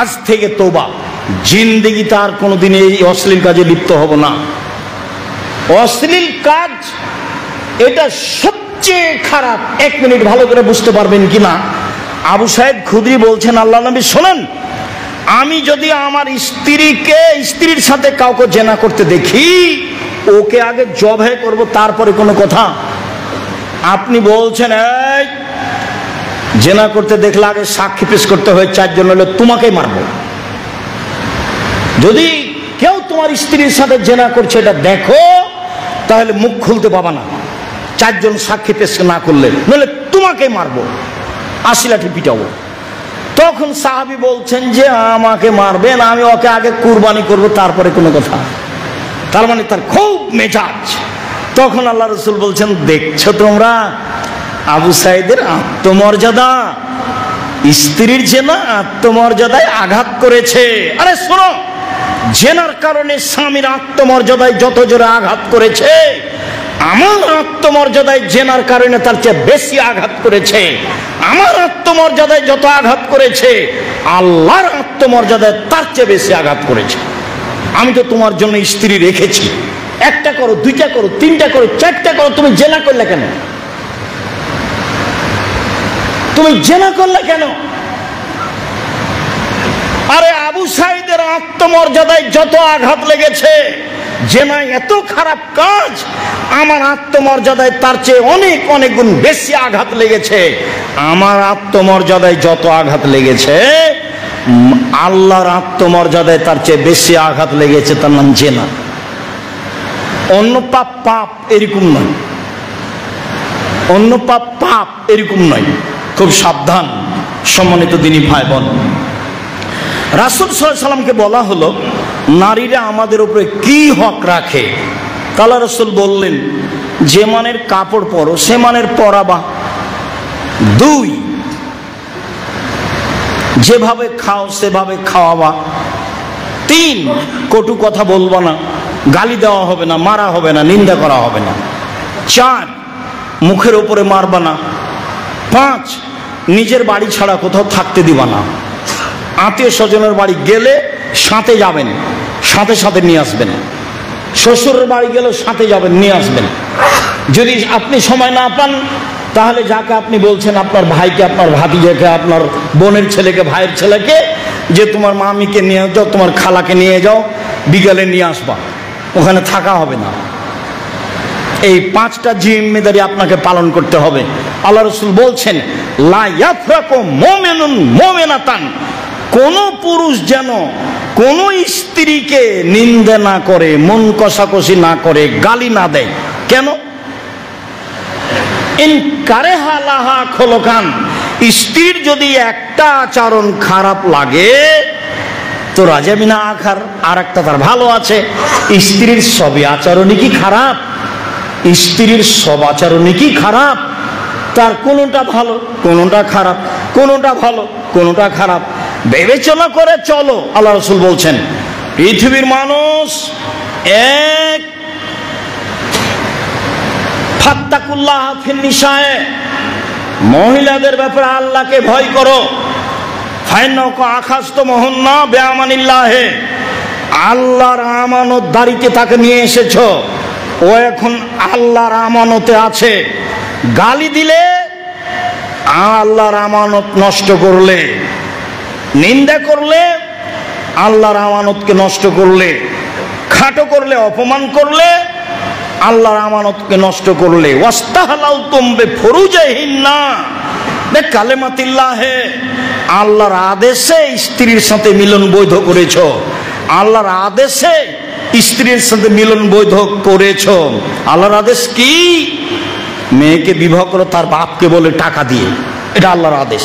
[SPEAKER 1] আজ থেকে তওবা, জিন্দেগি তার কোনোদিন এই অশ্লীল কাজে লিপ্ত হব না। অশ্লীল কাজ এটা সবচেয়ে খারাপ। 1 মিনিট ভালো করে বুঝতে পারবেন কিনা, আবু সাইদ খুদরি বলছেন, আল্লাহ নবী শোনেন, আমি যদি আমার স্ত্রীর সাথে কাউকে জেনা করতে দেখি, ওকে আগে জবাই করব, তারপরে কোনো কথা। আপনি বলছেন এই জেনা করতে দেখলে আগে সাক্ষী পেশ করতে হয় 4 জন, হলে তোমাকেই মারব। যদি কেউ তোমার স্ত্রীর সাথে জেনা করছে এটা দেখো, তাহলে মুখ খুলতে পাবা না, 4 জন সাক্ষী পেশ না করলে, নইলে তোমাকে মারবো, 80 লাঠি পিটাবো। তখন সাহাবী বলছেন যে আমাকে মারবেন, আমি ওকে আগে কুরবানি করব, তারপরে কোনো কথা। তার মানে তার খুব মেজাজ। তখন আল্লাহ রাসূল বলছেন, দেখছো তোমরা আবু সাইদের আত্মমর্যাদা, স্ত্রীর জেনা আত্মমর্যাদায় আঘাত করেছে। আরে শোনো, জেনার কারণে স্বামীর আত্মমর্যাদায় যত জোরে আঘাত করেছে, আমার আত্মমর্যাদায় জেনার কারণে তার চেয়ে বেশি আঘাত করেছে। আমার আত্মমর্যাদায় যত আঘাত করেছে, আল্লাহর আত্মমর্যাদায় তার চেয়ে বেশি আঘাত করেছে। আমি তো তোমার জন্য স্ত্রী রেখেছি, 1টা করো, 2টা করো, 3টা করো, 4টা করো, তুমি জেনা করলে কেন? তুমি জেনা করলে কেন? আরে আবু সাঈদের আত্মমর্যাদায় যত আঘাত লেগেছে, জেনা এত খারাপ কাজ, আমার আত্মমর্যাদায় তার চেয়ে অনেক অনেক গুণ বেশি আঘাত লেগেছে। আমার আত্মমর্যাদায় যত আঘাত লেগেছে, আল্লাহর আত্মমর্যাদায় তার চেয়ে বেশি আঘাত লেগেছে, তার নাম জেনা। অন্য পাপ পাপ এরকম নয়, অন্য পাপ পাপ এরকম নয়। খুব সাবধান সম্মানিত দিনী ভাই বোন। রাসূল সাল্লাল্লাহু আলাইহি সাল্লামকে বলা হলো নারীরা আমাদের উপরে কি হক রাখে। তাআলা রাসূল বললেন, যে মানের কাপড় পরো সে মানের পরাবা। 2, যেভাবে খাও সেভাবে খাওয়াবা। 3, কটু কথা বলবা না, গালি দেওয়া হবে না, মারা হবে না, নিন্দা করা হবে না। 4, মুখের উপরে মারবা না। 5, নিজের বাড়ি ছাড়া কোথাও থাকতে দিবা না। আত্মীয় স্বজনের বাড়ি গেলে সাথে যাবেন, সাথে সাথে নিয়ে আসবেন। শ্বশুরের বাড়ি গেলেও সাথে যাবেন, নিয়ে আসবেন। যদি আপনি সময় না পান, তাহলে যাকে আপনি বলছেন, আপনার ভাইকে, আপনার ভাতিজাকে, আপনার বোনের ছেলেকে, ভাইয়ের ছেলেকে, যে তোমার মামিকে নিয়ে যাও, তোমার খালাকে নিয়ে যাও, বিকালে নিয়ে আসবা, ওখানে থাকা হবে না। এই 5টা জিম্মেদারি আপনাকে পালন করতে হবে। আল্লাহ রাসূল বলছেন, লা ইয়াফরাকু মুমিনুন মুমিনাতান, কোন পুরুষ যেন কোন স্ত্রীকে নিন্দা না করে, মন কষাকষি না করে, গালি না দেয়। কেন? ইন কারেহা লাহা খলকান, স্ত্রীর যদি একটা আচরণ খারাপ লাগে তো রাজামিনা আখার, আর একটা তার ভালো আছে। স্ত্রীর সবই আচরণই কি খারাপ? স্ত্রীর সব আচরণই কি খারাপ? তার কোনটা ভালো, কোনটা খারাপ, কোনটা ভালো, কোনটা খারাপ, বিবেচনা করে চলো। আল্লাহ রাসূল বলছেন, পৃথিবীর মানুষ এক, ফাত্তাকুল্লাহ ফিন নিসায়ে, মহিলাদের ব্যাপারে আল্লাহকে ভয় করো। ফাইন্নাকা আখাযতুমুহুন্না বিআমানিল্লাহি, আল্লাহর আমানতদারিতে তাকে নিয়ে এসেছো, ও এখন আল্লাহর আমানতে আছে। গালি দিলে, আল্লাহর আমানত নষ্ট করলে, নিন্দা করলে, আল্লাহর আমানতকে নষ্ট করলে, খাটো করলে, অপমান করলে, আল্লাহর আমানতকে নষ্ট করলে। ওয়াস্তাহলালতুম বিফুরুজিহিন্না বিকালিমাতিল্লাহি, আল্লাহর আদেশে স্ত্রীর সাথে মিলন বৈধ করেছো, আল্লাহর আদেশে স্ত্রীর সাথে মিলন বৈধ করেছো। আল্লাহর আদেশ কি? মেয়েকে বিবাহ করো তার বাপকে বলে টাকা দিয়ে, এটা আল্লাহর আদেশ।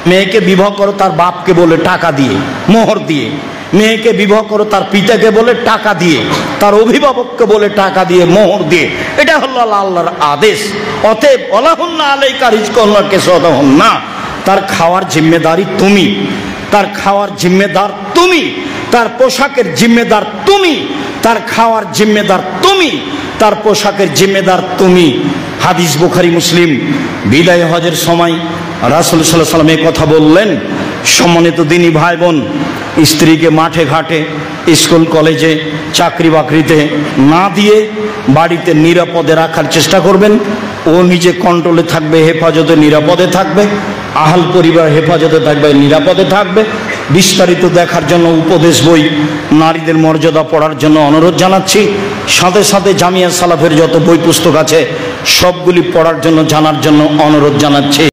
[SPEAKER 1] মেয়েকে বিবাহ করো তার বাপকে বলে টাকা দিয়ে, মোহর দিয়ে। মেয়েকে বিবাহ করো তার পিতাকে বলে টাকা দিয়ে, তার অভিভাবককে বলে টাকা দিয়ে, মোহর দিয়ে। এটা হলো আল্লাহর আদেশ। অতএব ওয়ালাহুন্না আলাইকা রিজকুহুন্না কিসাওতাহুন্না, তার খাওয়ার জিম্মেদারি তুমি, তার খাওয়ার জিম্মেদার তুমি, তার পোশাকের জিম্মেদার তুমি, তার খাওয়ার জিম্মেদার তুমি, তার পোশাকের জিম্মেদার তুমি। হাদিস বুখারী মুসলিম। বিদায় হজের সময় রাসূল সাল্লাল্লাহু আলাইহি ওয়াসাল্লাম এই কথা বললেন। সম্মানিত দিনী ভাই বোন, স্ত্রীকে মাঠে ঘাটে, স্কুল কলেজে, চাকরি বাকরিতে না দিয়ে বাড়িতে নিরাপদে রাখার চেষ্টা করবেন। ও নিজে কন্ট্রোলে থাকবে, হেফাজতে, নিরাপদে থাকবে। আহাল পরিবার হেফাজতে থাকবে, নিরাপদে থাকবে। বিস্তারিত দেখার জন্য উপদেশ বই, নারীদের মর্যাদা পড়ার জন্য অনুরোধ জানাচ্ছি। সাথে সাথে জামিয়া সালাফের যত বই পুস্তক আছে সবগুলি পড়ার জন্য, জানার জন্য অনুরোধ জানাচ্ছি।